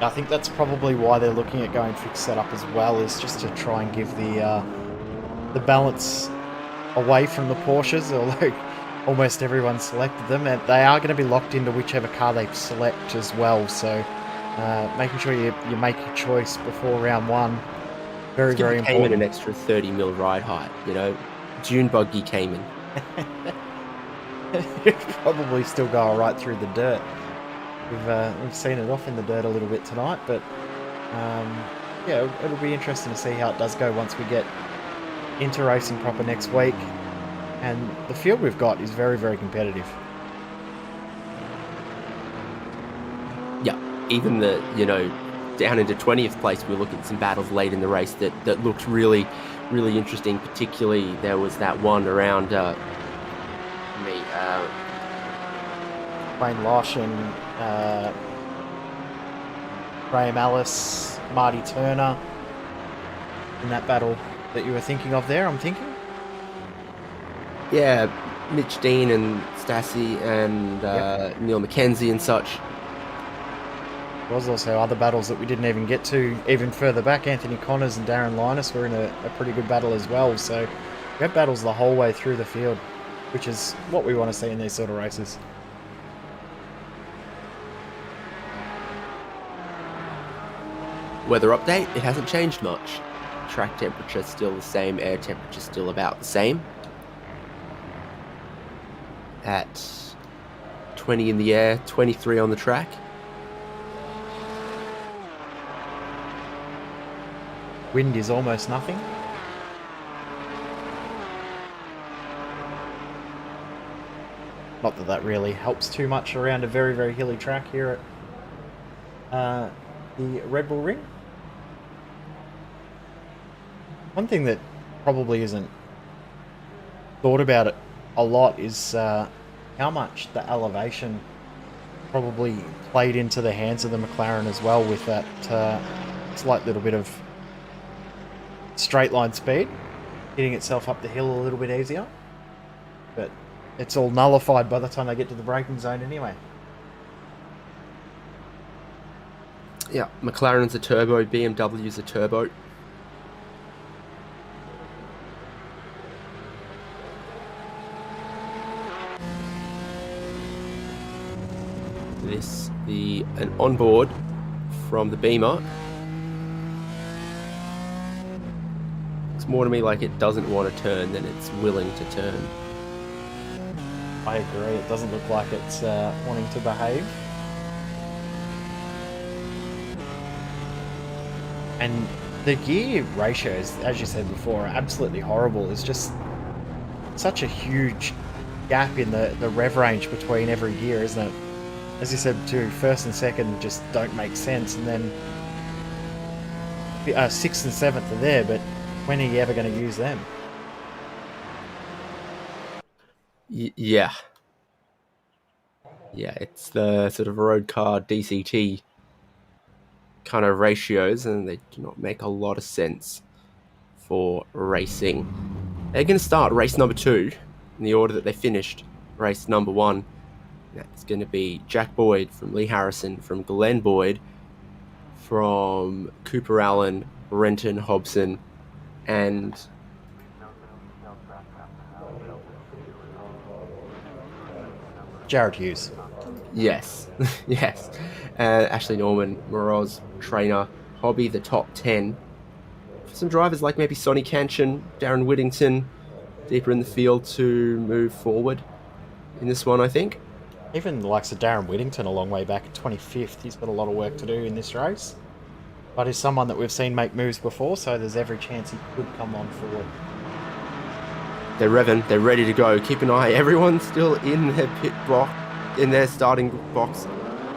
I think that's probably why they're looking at going fixed setup as well, is just to try and give the balance away from the Porsches, although almost everyone selected them, and they are going to be locked into whichever car they select as well, so making sure you make your choice before round one, very important. Cayman an extra 30 mil ride height, you know, Dune buggy Cayman. You'd probably still go all right through the dirt. We've seen it off in the dirt a little bit tonight, but yeah, it'll be interesting to see how it does go once we get into racing proper next week. And the field we've got is very, very competitive. Yeah, even down into 20th place, we look at some battles late in the race that looked really, really interesting. Particularly, there was that one around Wayne Losh and Graham Ellis, Marty Turner in that battle that you were thinking of there, I'm thinking? Yeah, Mitch Dean and Stassi and Neil McKenzie and such. There was also other battles that we didn't even get to even further back. Anthony Connors and Darren Linus were in a pretty good battle as well. So we had battles the whole way through the field, which is what we want to see in these sort of races. Weather update, it hasn't changed much. Track temperature still the same, air temperature still about the same. At 20 in the air, 23 on the track. Wind is almost nothing. Not that that really helps too much around a very, very hilly track here at the Red Bull Ring. One thing that probably isn't thought about it a lot is how much the elevation probably played into the hands of the McLaren as well, with that slight little bit of straight line speed, getting itself up the hill a little bit easier. But it's all nullified by the time they get to the braking zone anyway. Yeah, McLaren's a turbo, BMW's a turbo. An onboard from the Beamer. It's more to me like it doesn't want to turn than it's willing to turn. I agree, it doesn't look like it's wanting to behave. And the gear ratios, as you said before, are absolutely horrible. There's just such a huge gap in the rev range between every gear, isn't it? As you said too, first and second just don't make sense, and then sixth and seventh are there, but when are you ever going to use them? Yeah, it's the sort of road car DCT kind of ratios, and they do not make a lot of sense for racing. They're going to start race number 2 in the order that they finished race number 1. That's going to be Jack Boyd from Lee Harrison, from Glenn Boyd, from Cooper Allen, Renton Hobson, and Jared Hughes. Yes, yes. Ashley Norman, Moroz, trainer, Hobby, the top 10. For some drivers like maybe Sonny Canchin, Darren Whittington, deeper in the field to move forward in this one, I think. Even the likes of Darren Whittington a long way back at 25th. He's got a lot of work to do in this race. But he's someone that we've seen make moves before, so there's every chance he could come on forward. They're revving, they're ready to go. Keep an eye. Everyone's still in their pit box, in their starting box.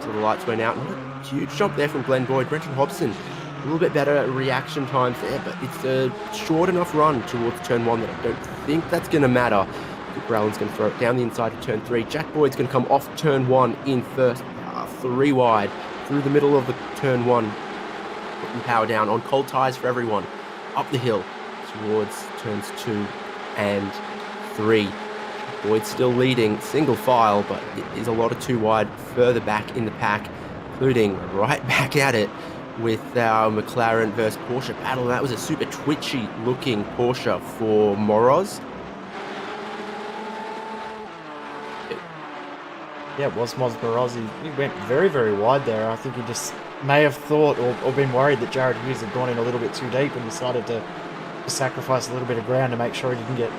So the lights went out. Not a huge jump there from Glenn Boyd. Brenton Hobson, a little bit better reaction times there, but it's a short enough run towards turn 1 that I don't think that's going to matter. Cooper Allen's going to throw it down the inside of turn 3. Jack Boyd's going to come off turn 1 in first. 3 wide through the middle of the turn 1. Putting power down on cold tyres for everyone. Up the hill towards turns 2 and 3. Boyd's still leading single file, but it is a lot of 2 wide further back in the pack, including right back at it with our McLaren versus Porsche Battle. That was a super twitchy looking Porsche for Moroz. Yeah, it was Moroz. He went very, very wide there. I think he just may have thought or been worried that Jared Hughes had gone in a little bit too deep and decided to sacrifice a little bit of ground to make sure he didn't get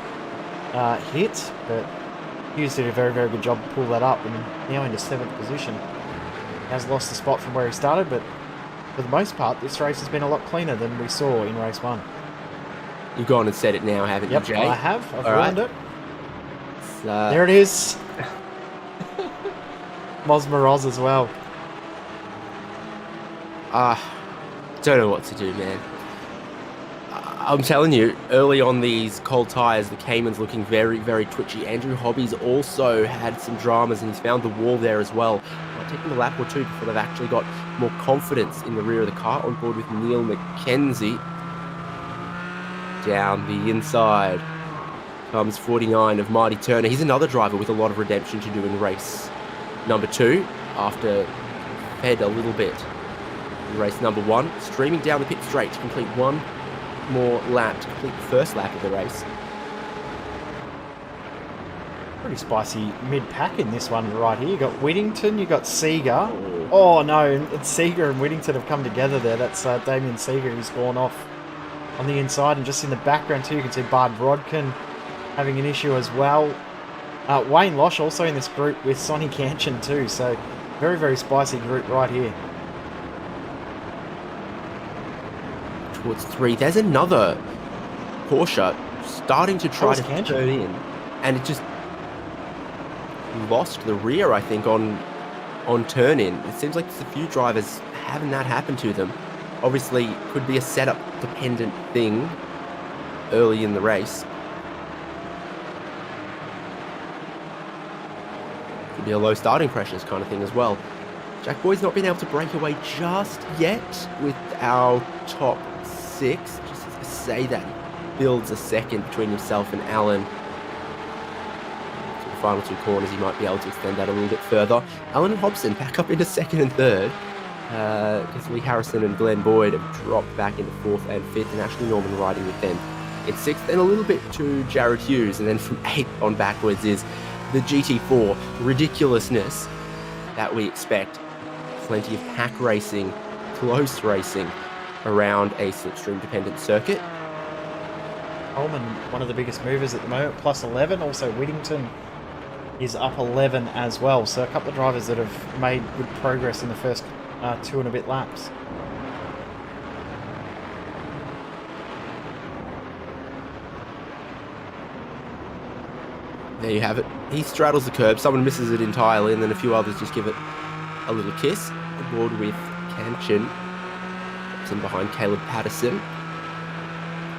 hit. But Hughes did a very, very good job to pull that up, and now into 7th position. He has lost the spot from where he started, but for the most part, this race has been a lot cleaner than we saw in race 1. You've gone and said it now, haven't you, Jay? I have. I've All ruined it. There it is. Moroz as well. Don't know what to do, man. I'm telling you, early on these cold tyres, the Cayman's looking very, very twitchy. Andrew Hobby's also had some dramas, and he's found the wall there as well. Might take him a lap or 2 before they've actually got more confidence in the rear of the car. On board with Neil McKenzie. Down the inside comes 49 of Marty Turner. He's another driver with a lot of redemption to do in race number 2, after fed a little bit in race number 1. Streaming down the pit straight to complete one more lap, to complete the first lap of the race. Pretty spicy mid-pack in this one right here. You got Whittington, you got Seeger. Oh no, and Seeger and Whittington have come together there. That's Damien Seeger who's gone off on the inside, and just in the background too, you can see Bard Rodkin having an issue as well. Wayne Losh also in this group with Sonny Canchin too, so very, very spicy group right here. Towards 3, there's another Porsche starting to try to turn in, and it just lost the rear, I think, on turn in. It seems like there's a few drivers having that happen to them. Obviously, could be a setup dependent thing early in the race. Could be a low starting pressures kind of thing as well. Jack Boyd's not been able to break away just yet with our top 6. Just as I say that, he builds a second between himself and Allen. To the final 2 corners, he might be able to extend that a little bit further. Allen and Hobson back up into 2nd and 3rd. Because Lee Harrison and Glenn Boyd have dropped back into 4th and 5th, and Ashley Norman riding with them in 6th, and a little bit to Jared Hughes, and then from 8th on backwards is the GT4 ridiculousness that we expect. Plenty of pack racing, close racing around a slipstream dependent circuit. Coleman, one of the biggest movers at the moment, plus 11. Also Whittington is up 11 as well. So a couple of drivers that have made good progress in the first 2 and a bit laps. There you have it. He straddles the curb, someone misses it entirely, and then a few others just give it a little kiss. Aboard with Canchin. And behind Caleb Patterson.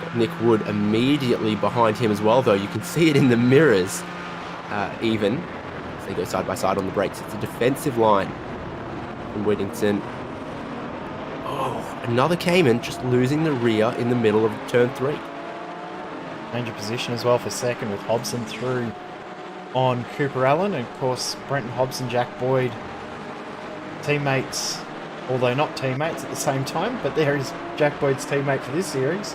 Got Nick Wood immediately behind him as well, though. You can see it in the mirrors, even. As they go side by side on the brakes. It's a defensive line from Whittington. Oh, another Cayman just losing the rear in the middle of turn 3. Change of position as well for 2nd with Hobson through on Cooper Allen, and of course Brenton Hobson, Jack Boyd, teammates, although not teammates at the same time, but there is Jack Boyd's teammate for this series.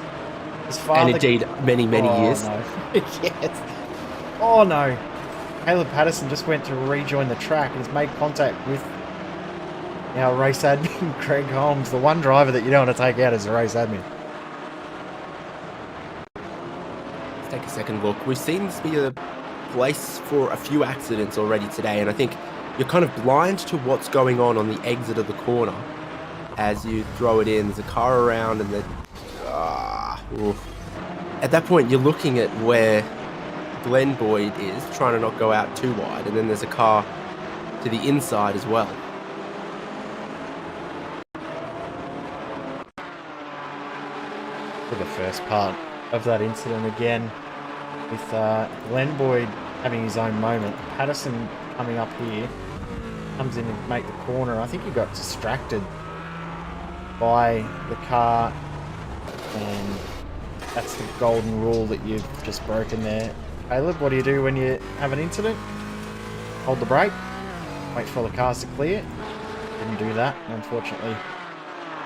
His father, and indeed many years. No. Yes. Oh no. Caleb Patterson just went to rejoin the track and has made contact with our race admin, Craig Holmes. The one driver that you don't want to take out is the race admin. Let's take a second look. We've seen this be a place for a few accidents already today, and I think you're kind of blind to what's going on the exit of the corner as you throw it in. There's a car around, and then at that point you're looking at where Glenn Boyd is, trying to not go out too wide, and then there's a car to the inside as well. For the first part of that incident again, with Glenn Boyd having his own moment. Patterson coming up here, comes in and make the corner. I think he got distracted by the car, and that's the golden rule that you've just broken there. Caleb, what do you do when you have an incident? Hold the brake, wait for the cars to clear. Didn't do that, unfortunately.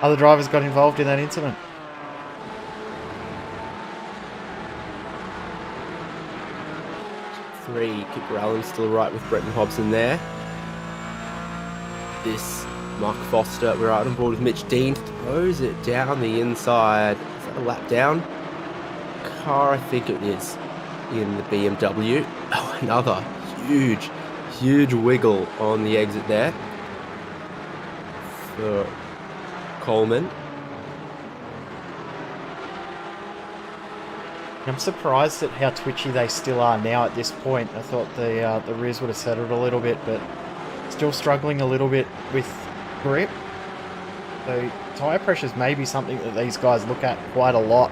Other drivers got involved in that incident. Kipper Allen still right with Bretton Hobson there. This Mark Foster, we're out on board with Mitch Dean, throws it down the inside. Is that a lap down? Car, I think it is, in the BMW. Oh, another huge wiggle on the exit there for Coleman. I'm surprised at how twitchy they still are now at this point. I thought the rears would have settled a little bit, but still struggling a little bit with grip. So tyre pressures may be something that these guys look at quite a lot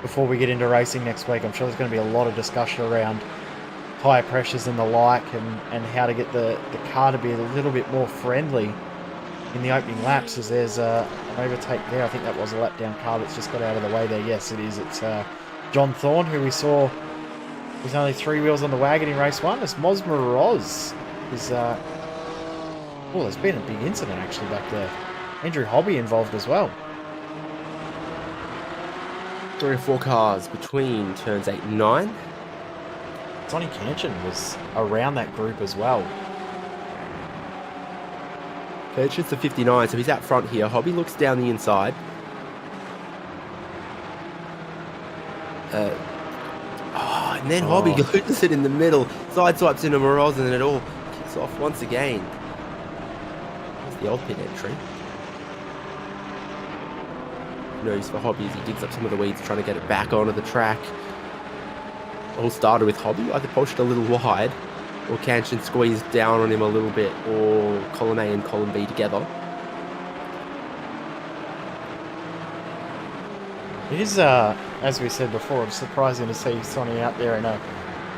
before we get into racing next week. I'm sure there's going to be a lot of discussion around tyre pressures and the like, and how to get the car to be a little bit more friendly in the opening laps, as there's an overtake there. I think that was a lap down car that's just got out of the way there. Yes, it is. It's John Thorne, who we saw with only 3 wheels on the wagon in race 1. As Mosmer Roz is... there's been a big incident actually back there. Andrew Hobby involved as well. 3 or 4 cars between turns 8 and 9. Sonny Canchin was around that group as well. Canchin's the 59, so he's out front here. Hobby looks down the inside. And then Hobby loses it in the middle, sideswipes into Moroz, and then it all kicks off once again. There's the old pit entry. Nose for Hobby as he digs up some of the weeds, trying to get it back onto the track. All started with Hobby, either pushed a little wide, or Canchin squeezed down on him a little bit, or column A and column B together. It is, as we said before, it's surprising to see Sonny out there in a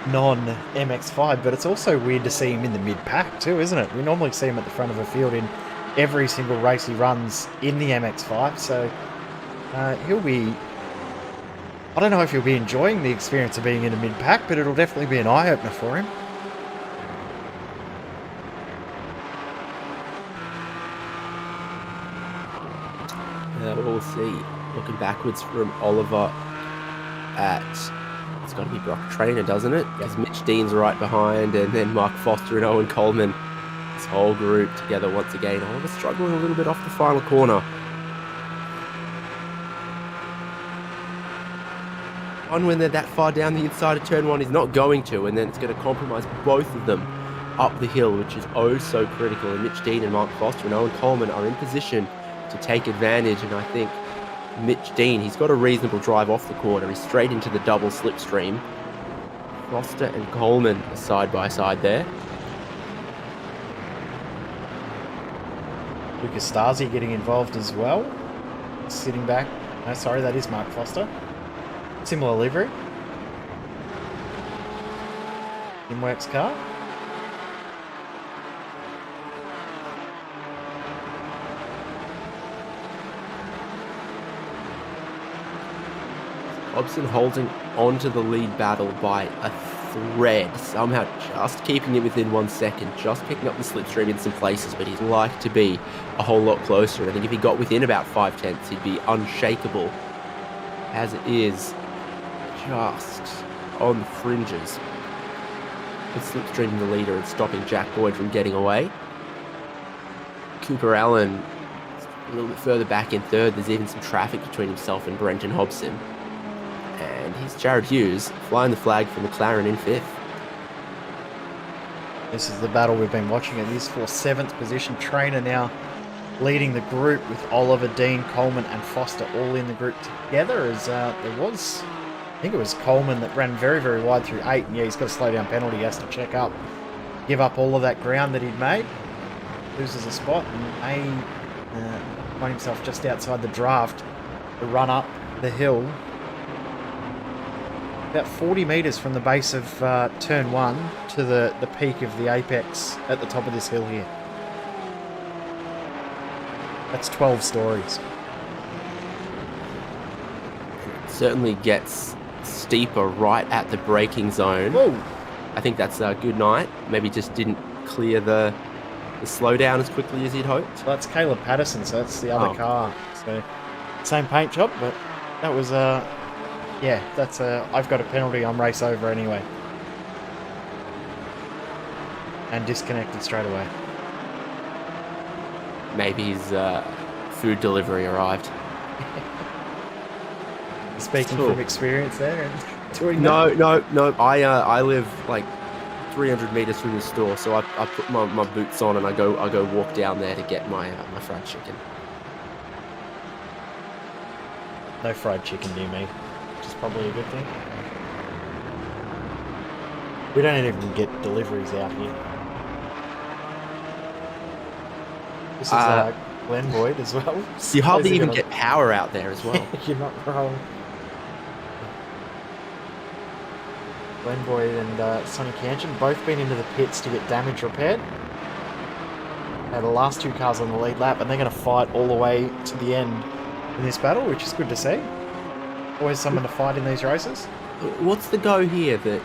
non-MX-5, but it's also weird to see him in the mid-pack too, isn't it? We normally see him at the front of a field in every single race he runs in the MX-5, so he'll be... I don't know if he'll be enjoying the experience of being in a mid-pack, but it'll definitely be an eye-opener for him. We'll see. Looking backwards from Oliver at... It's got to be Brock Trainer, doesn't it? Because Mitch Dean's right behind, and then Mark Foster and Owen Coleman. This whole group together once again. Oliver struggling a little bit off the final corner. One when they're that far down the inside of turn 1 is not going to, and then it's going to compromise both of them up the hill, which is oh so critical. And Mitch Dean and Mark Foster and Owen Coleman are in position to take advantage, and I think Mitch Dean, he's got a reasonable drive off the corner. He's straight into the double slipstream. Foster and Coleman are side by side there. Lucas Stasi getting involved as well. Sitting back. No, sorry, that is Mark Foster. Similar livery. Simworx car. Hobson holding onto the lead battle by a thread, somehow just keeping it within 1 second, just picking up the slipstream in some places, but he'd like to be a whole lot closer. I think if he got within about 5/10, he'd be unshakable. As it is, just on the fringes. with Slipstream the leader and stopping Jack Boyd from getting away. Cooper Allen a little bit further back in third. There's even some traffic between himself and Brenton Hobson. And here's Jared Hughes flying the flag for McLaren in fifth. This is the battle we've been watching. It is for 7th position. Trainer now leading the group with Oliver, Dean, Coleman and Foster all in the group together, as there was, I think it was Coleman that ran very, very wide through 8, and yeah, he's got a slow down penalty. He has to check up, give up all of that ground that he'd made, loses a spot, and may find himself just outside the draft to run up the hill. About 40 metres from the base of turn 1 to the peak of the apex at the top of this hill here. That's 12 stories. It certainly gets steeper right at the braking zone. Whoa! I think that's a good night. Maybe just didn't clear the slowdown as quickly as he'd hoped. So that's Caleb Patterson, so that's the other car. So same paint job, but that was yeah, that's I've got a penalty on race over anyway. And disconnected straight away. Maybe his food delivery arrived. Speaking Cool. from experience there and doing No. I live like 300 meters from the store, so I put my boots on and I go walk down there to get my fried chicken. No fried chicken near me, which is probably a good thing. We don't even get deliveries out here. This is Glenn Boyd as well. You hardly even Suppose get power out there as well. You're not wrong. Glenn Boyd and Sonny Canchin both been into the pits to get damage repaired. Now the last two cars on the lead lap, and they're going to fight all the way to the end in this battle, which is good to see. Always someone to fight in these races. What's the go here that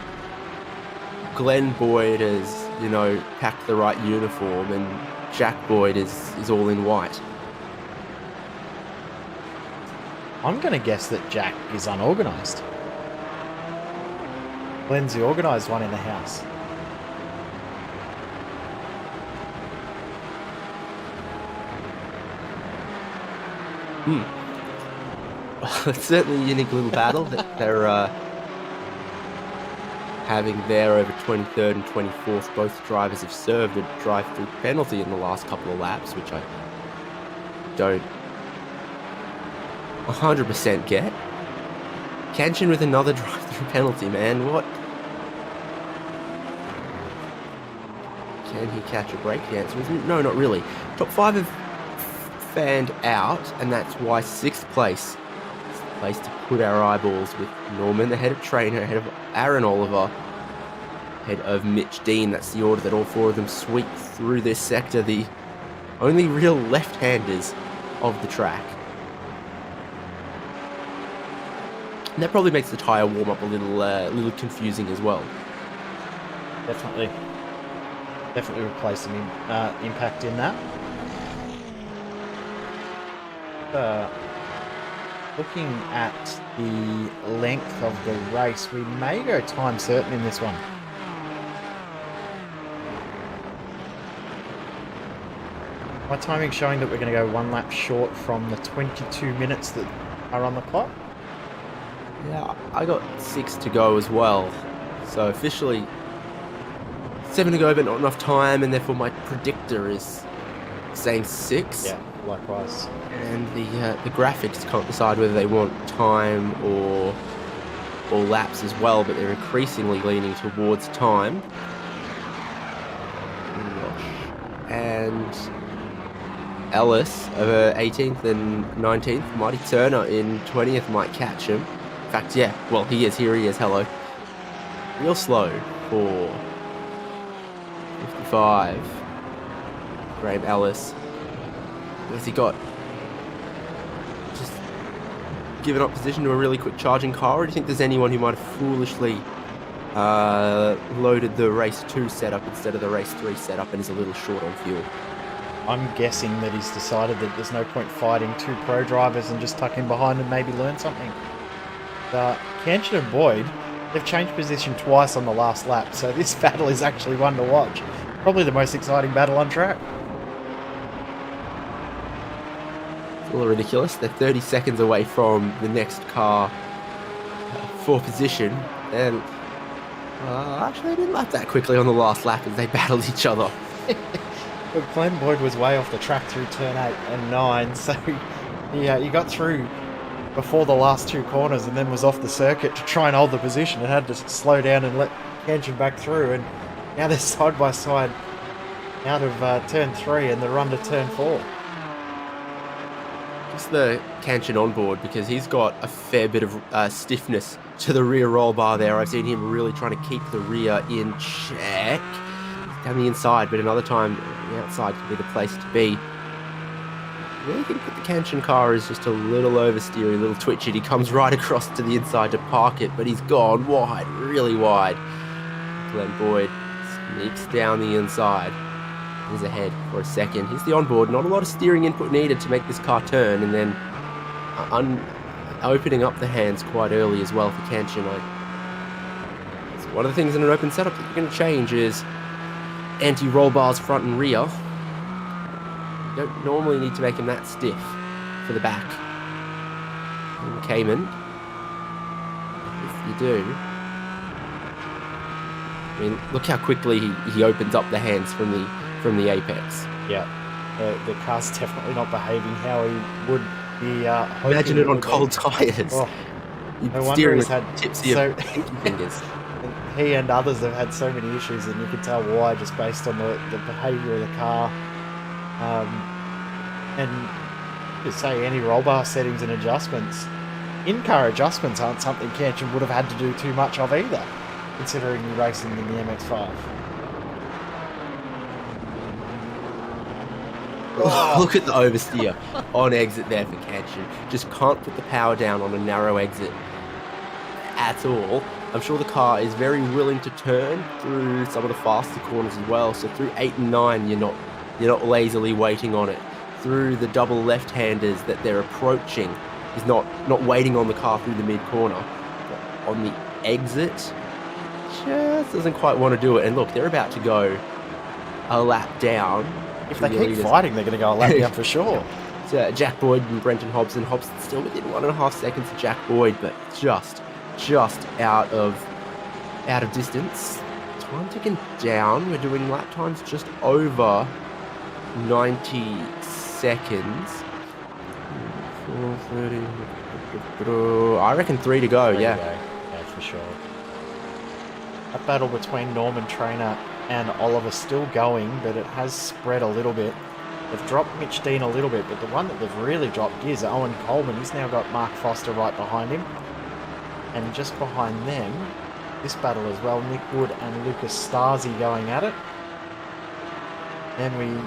Glenn Boyd has, packed the right uniform and Jack Boyd is all in white? I'm going to guess that Jack is unorganised. Glenn's the organised one in the house. Well, it's certainly a unique little battle that they're having there over 23rd and 24th. Both drivers have served a drive-through penalty in the last couple of laps, which I don't 100% get. Canchin with another drive-through penalty, man. What? Can he catch a break? The answer is no, not really. Top 5 have fanned out, and that's why 6th place is the place to put our eyeballs, with Norman ahead of Trainer, ahead of Aaron Oliver, ahead of Mitch Dean. That's the order that all 4 of them sweep through this sector, the only real left-handers of the track. And that probably makes the tyre warm-up a little confusing as well. Definitely will play some impact in that. Looking at the length of the race, we may go time certain in this one. My timing's showing that we're going to go 1 lap short from the 22 minutes that are on the clock. Yeah, I got 6 to go as well. So officially 7 to go, but not enough time, and therefore my predictor is saying 6. Yeah, likewise. And the graphics can't decide whether they want time or laps as well, but they're increasingly leaning towards time. And Ellis over 18th and 19th. Mighty Turner in 20th might catch him. In fact, yeah, well, he is. Here he is. Hello. Real slow for 55. Graham Ellis. Where's he got? Just given up position to a really quick charging car, or do you think there's anyone who might have foolishly loaded the race 2 setup instead of the race 3 setup and is a little short on fuel? I'm guessing that he's decided that there's no point fighting 2 pro drivers and just tuck in behind and maybe learn something. Canchin and Boyd, They've changed position twice on the last lap, so this battle is actually one to watch. Probably the most exciting battle on track. It's a little ridiculous. They're 30 seconds away from the next car for position. And actually, they didn't lap that quickly on the last lap as they battled each other. But Glenn Boyd was way off the track through turn 8 and 9, so he got through before the last two corners and then was off the circuit to try and hold the position and had to slow down and let Kenshin back through. And now they're side by side out of turn 3 and the run to turn 4. Just the Kenshin on board, because he's got a fair bit of stiffness to the rear roll bar there. I've seen him really trying to keep the rear in check. Down the inside, but another time the outside can be the place to be. I really think that the Kenshin car is just a little oversteery, a little twitchy. He comes right across to the inside to park it, but he's gone wide, really wide. Glenn Boyd sneaks down the inside. He's ahead for a second. Here's the onboard. Not a lot of steering input needed to make this car turn, and then opening up the hands quite early as well for Kenshin. It's one of the things in an open setup that you're going to change is anti-roll bars front and rear. You don't normally need to make them that stiff for the back in Cayman. If you do, I mean, look how quickly he opens up the hands from the apex. Yeah, the car's definitely not behaving how he would be. Imagine it on cold tyres. Oh, no wonder Steering he's with had tipsy fingers. He and others have had so many issues, and you can tell why just based on the behaviour of the car. And to say any roll bar settings and adjustments, in-car adjustments aren't something Kenshin would have had to do too much of either, considering you're racing in the MX-5. Oh, look at the oversteer on exit there for Kenshin. Just can't put the power down on a narrow exit at all. I'm sure the car is very willing to turn through some of the faster corners as well. So through 8 and 9, you're not lazily waiting on it. Through the double left-handers that they're approaching, is not waiting on the car through the mid-corner. But on the exit, just doesn't quite want to do it. And look, they're about to go a lap down. If they keep fighting, they're going to go a lap down for sure. So Jack Boyd and Brenton Hobson. Hobson still within 1.5 seconds of Jack Boyd, but just out of distance. Time ticking down. We're doing lap times just over 90 seconds. 4:30. I reckon 3 to go. Yeah, for sure. That battle between Norman Trainer and Oliver still going, but it has spread a little bit. They've dropped Mitch Dean a little bit, but the one that they've really dropped is Owen Coleman. He's now got Mark Foster right behind him. And just behind them, this battle as well, Nick Wood and Lucas Stasi going at it. Then we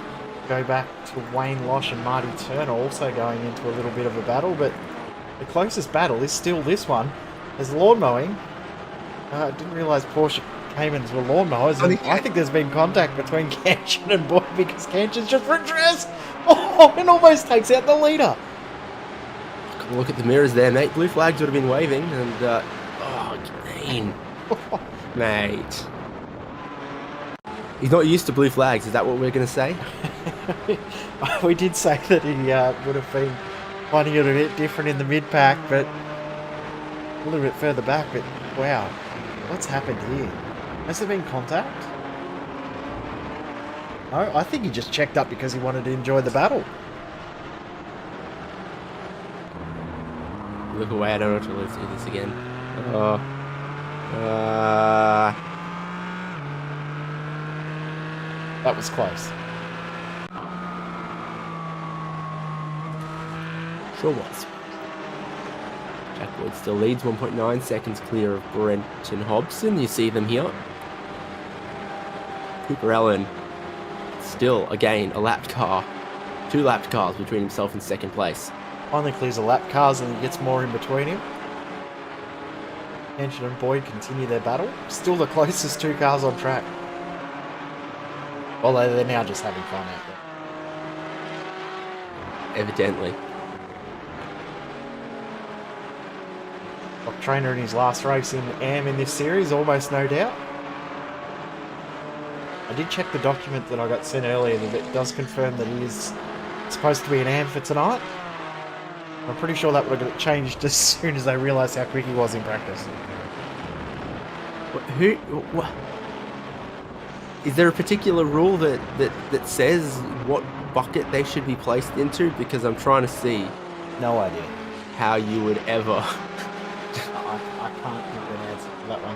go back to Wayne Losh and Marty Turner also going into a little bit of a battle, but the closest battle is still this one. There's lawn mowing. I didn't realise Porsche Caymans were lawn mowers, and I think there's been contact between Kenshin and Boyd because Kenshin's just retraced. Oh, and almost takes out the leader. Look at the mirrors there, mate. Blue flags would have been waving, and oh, Kane, mate. He's not used to blue flags. Is that what we're going to say? We did say that he would have been finding it a bit different in the mid-pack, but a little bit further back. But wow, what's happened here? Has there been contact? No, I think he just checked up because he wanted to enjoy the battle. Look away, I don't want to see this again. That was close. Sure was. Jack Boyd still leads, 1.9 seconds clear of Brenton Hobson. You see them here. Cooper Allen, still, again, a lapped car. 2 lapped cars between himself and second place. Finally clears the lap cars and he gets more in between him. Kenshin and Boyd continue their battle. Still the closest 2 cars on track. Although they're now just having fun out there. Evidently. Top trainer in his last race in AM in this series, almost no doubt. I did check the document that I got sent earlier that it does confirm that he is supposed to be an AM for tonight. I'm pretty sure that would have got changed as soon as they realised how quick he was in practice. What? Is there a particular rule that says what bucket they should be placed into? Because I'm trying to see No idea. how you would ever. I can't give an answer for that one.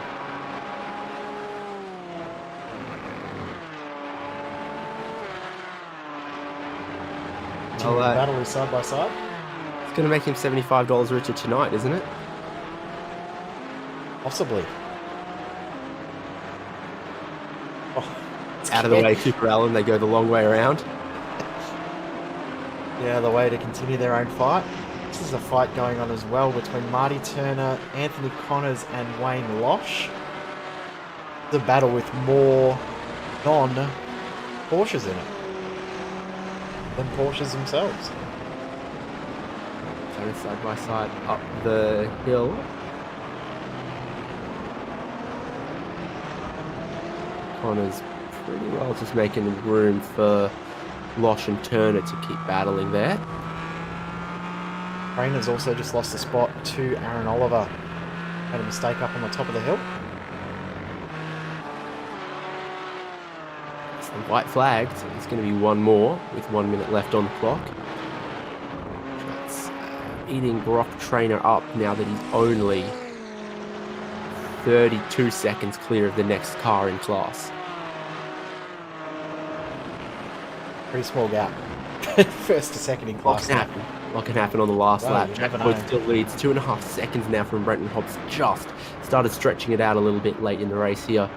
Well, Battle is side by side. it's going to make him $75 richer tonight, isn't it? Possibly. Oh, Out of the way, Cooper Allen. They go the long way around. Yeah, the way to continue their own fight. This is a fight going on as well between Marty Turner, Anthony Connors, and Wayne Losh. The battle with more non-Porsches in it than Porsches themselves. Going side by side up the hill. Connor's pretty well just making room for Losh and Turner to keep battling there. Rayner's also just lost a spot to Aaron Oliver. Had a mistake up on the top of the hill. So white flagged. It's going to be one more with 1 minute left on the clock. That's eating Brock Trainer up now that he's only 32 seconds clear of the next car in class. Pretty small gap. First to second in class. What can happen on the last Well, lap? you Jack never Boyd know. still leads 2.5 seconds now from Brenton Hobbs. Just started stretching it out a little bit late in the race here.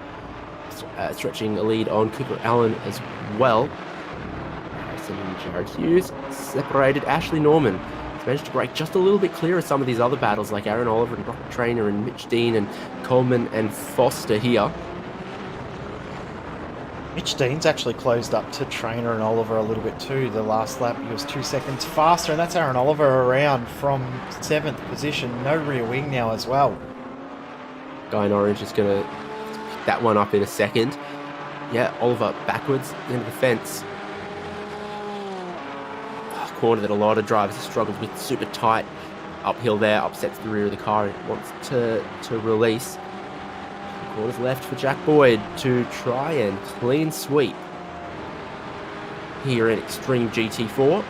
Stretching a lead on Cooper Allen as well. Harrison and Jared Hughes separated. Ashley Norman has managed to break just a little bit clear of some of these other battles like Aaron Oliver and Brock Trainer and Mitch Dean and Coleman and Foster here. Mitch Dean's actually closed up to Trainer and Oliver a little bit too. The last lap he was 2 seconds faster, and that's Aaron Oliver around from 7th position. No rear wing now as well. Guy in orange is going to pick that one up in a second. Yeah, Oliver backwards into the fence. Corner that a lot of drivers have struggled with, super tight. Uphill there, upsets the rear of the car. It wants to release. Corners left for Jack Boyd to try and clean sweep here in Xtreem GT4.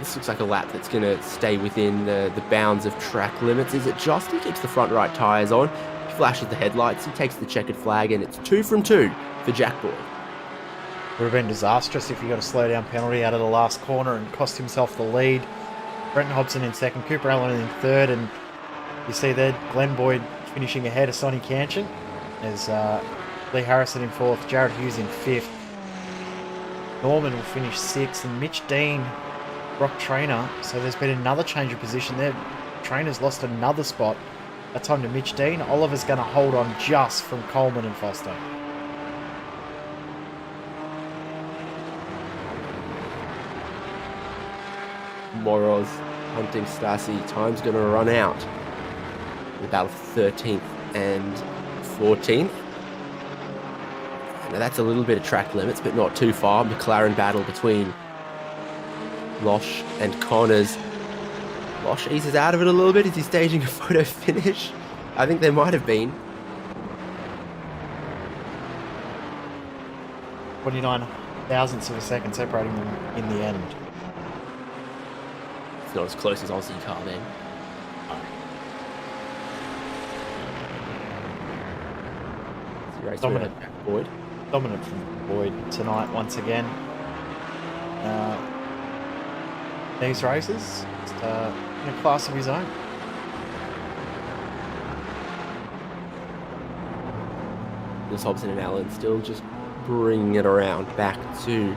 This looks like a lap that's going to stay within the bounds of track limits. Is it just? He keeps the front right tyres on. He flashes the headlights. He takes the checkered flag, and it's 2 from 2 for Jack Boyd. Would have been disastrous if he got a slow down penalty out of the last corner and cost himself the lead. Brenton Hobson in second, Cooper Allen in third, and you see there Glenn Boyd finishing ahead of Sonny Canchin. There's Lee Harrison in fourth, Jared Hughes in fifth. Norman will finish sixth, and Mitch Dean, Brock Trainer. So there's been another change of position there. Trainer's lost another spot. That time to Mitch Dean. Oliver's going to hold on just from Coleman and Foster. Moroz hunting Stasi. Time's going to run out. The battle for 13th and 14th. Now that's a little bit of track limits, but not too far. Mclaren battle between Losh and Connors. Losh eases out of it a little bit. Is he staging a photo finish? I think there might have been. 29 thousandths of a second separating them in the end. It's not as close as Aussie car then. Race Dominant. winner, Jack Boyd. Dominant from Boyd tonight once again. These races, just, in a class of his own. This Hobson and Allen still just bringing it around back to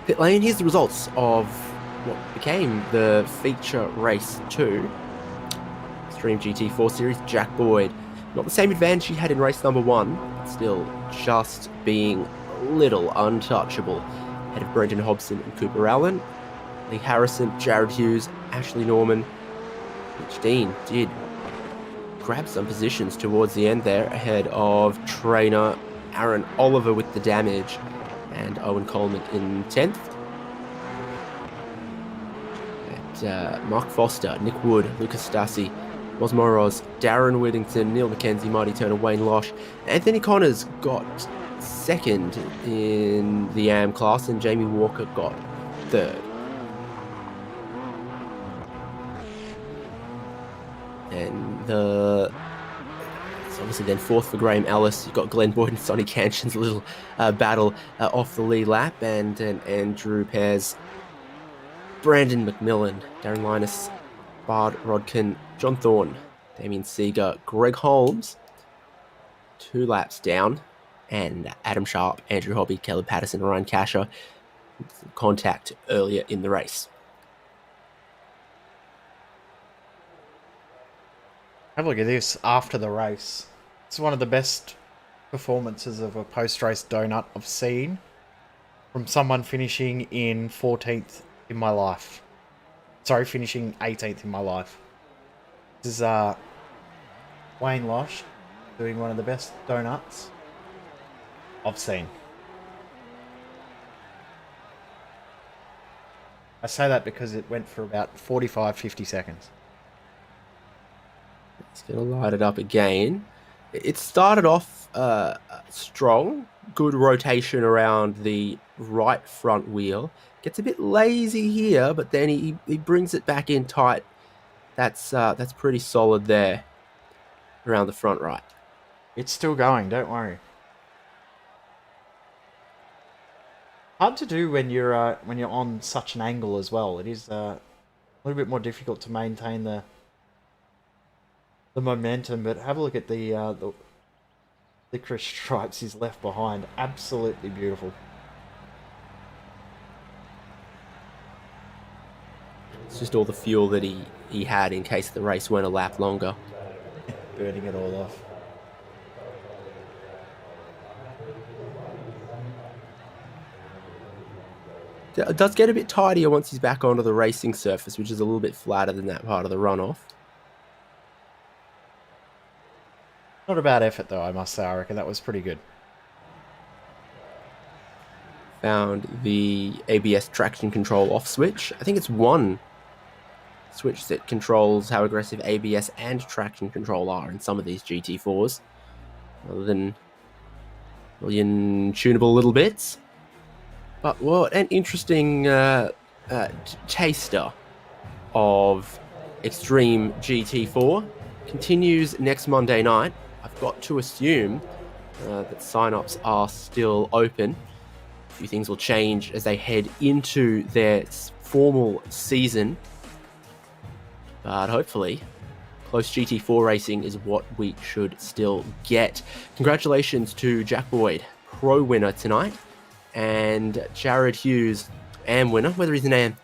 pit lane. Here's the results of what became the feature race 2. Xtreem GT4 Series, Jack Boyd. Not the same advantage he had in race number 1, but still just being a little untouchable. Ahead of Brendan Hobson and Cooper Allen. Lee Harrison, Jared Hughes, Ashley Norman, Mitch Dean did grab some positions towards the end there ahead of trainer Aaron Oliver with the damage and Owen Coleman in 10th. And Mark Foster, Nick Wood, Lucas Stassi, Moz Moroz, Darren Whittington, Neil McKenzie, Marty Turner, Wayne Losh. Anthony Connors got second in the AM class and Jamie Walker got third. And it's obviously then fourth for Graham Ellis. You've got Glenn Boyd and Sonny Canshin's little battle off the lead lap, and Andrew Pears, Brandon McMillan, Darren Linus, Bard Rodkin, John Thorne, Damien Seeger, Greg Holmes, 2 laps down, and Adam Sharp, Andrew Hobby, Caleb Patterson, Ryan Casher, contact earlier in the race. Have a look at this after the race. It's one of the best performances of a post-race donut I've seen from someone finishing in 14th in my life. Sorry, finishing 18th in my life. This is Wayne Losh doing one of the best donuts I've seen. I say that because it went for about 45-50 seconds. It's going to light it up again. It started off strong, good rotation around the right front wheel. Gets a bit lazy here, but then he brings it back in tight. That's pretty solid there around the front right. It's still going, don't worry. Hard to do when you're on such an angle as well. It is a little bit more difficult to maintain the momentum, but have a look at the licorice stripes he's left behind. Absolutely beautiful. It's just all the fuel that he had in case the race went a lap longer. Burning it all off. It does get a bit tidier once he's back onto the racing surface, which is a little bit flatter than that part of the runoff. Not a bad effort though, I must say. I reckon that was pretty good. Found the ABS traction control off switch. I think it's one switch that controls how aggressive ABS and traction control are in some of these GT4s, rather than a million tunable little bits. But what an interesting taster of Xtreem GT4 continues next Monday night. I've got to assume that sign-ups are still open. A few things will change as they head into their formal season. But hopefully, close GT4 racing is what we should still get. Congratulations to Jack Boyd, Pro winner tonight, and Jared Hughes, AM winner. Whether he's an AM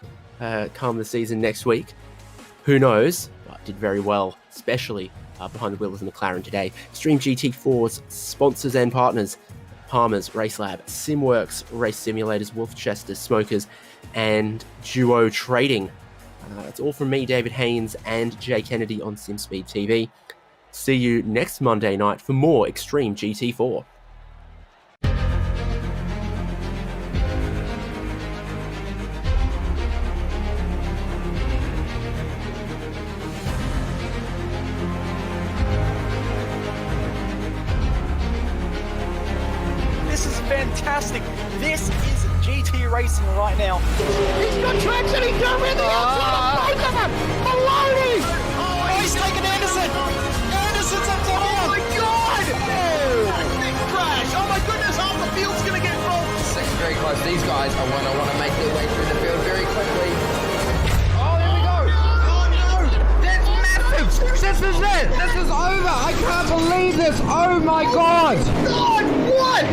come the season next week, who knows, but did very well, especially behind the wheel of the McLaren today. Xtreem GT4's sponsors and partners: Palmer's, Racelabs, Simworx, Race Simulators, Wolfchester, Smokers, and Duo Trading. That's all from me, David Haynes, and Jay Kennedy on SimSpeed TV. See you next Monday night for more Xtreem GT4. This is fantastic. This is GT racing right now. He's got traction. He's got with the outside. Both of them. Maloney. Oh, he's taken Anderson. Anderson's up top. Oh my God. Oh, big crash. Oh my goodness. Half the field's going to get rolled. Second very close. These guys are want to make their way through the field very quickly. Oh, here we go. Oh no. That's massive. This is it. This is over. I can't believe this. Oh my God. God, what?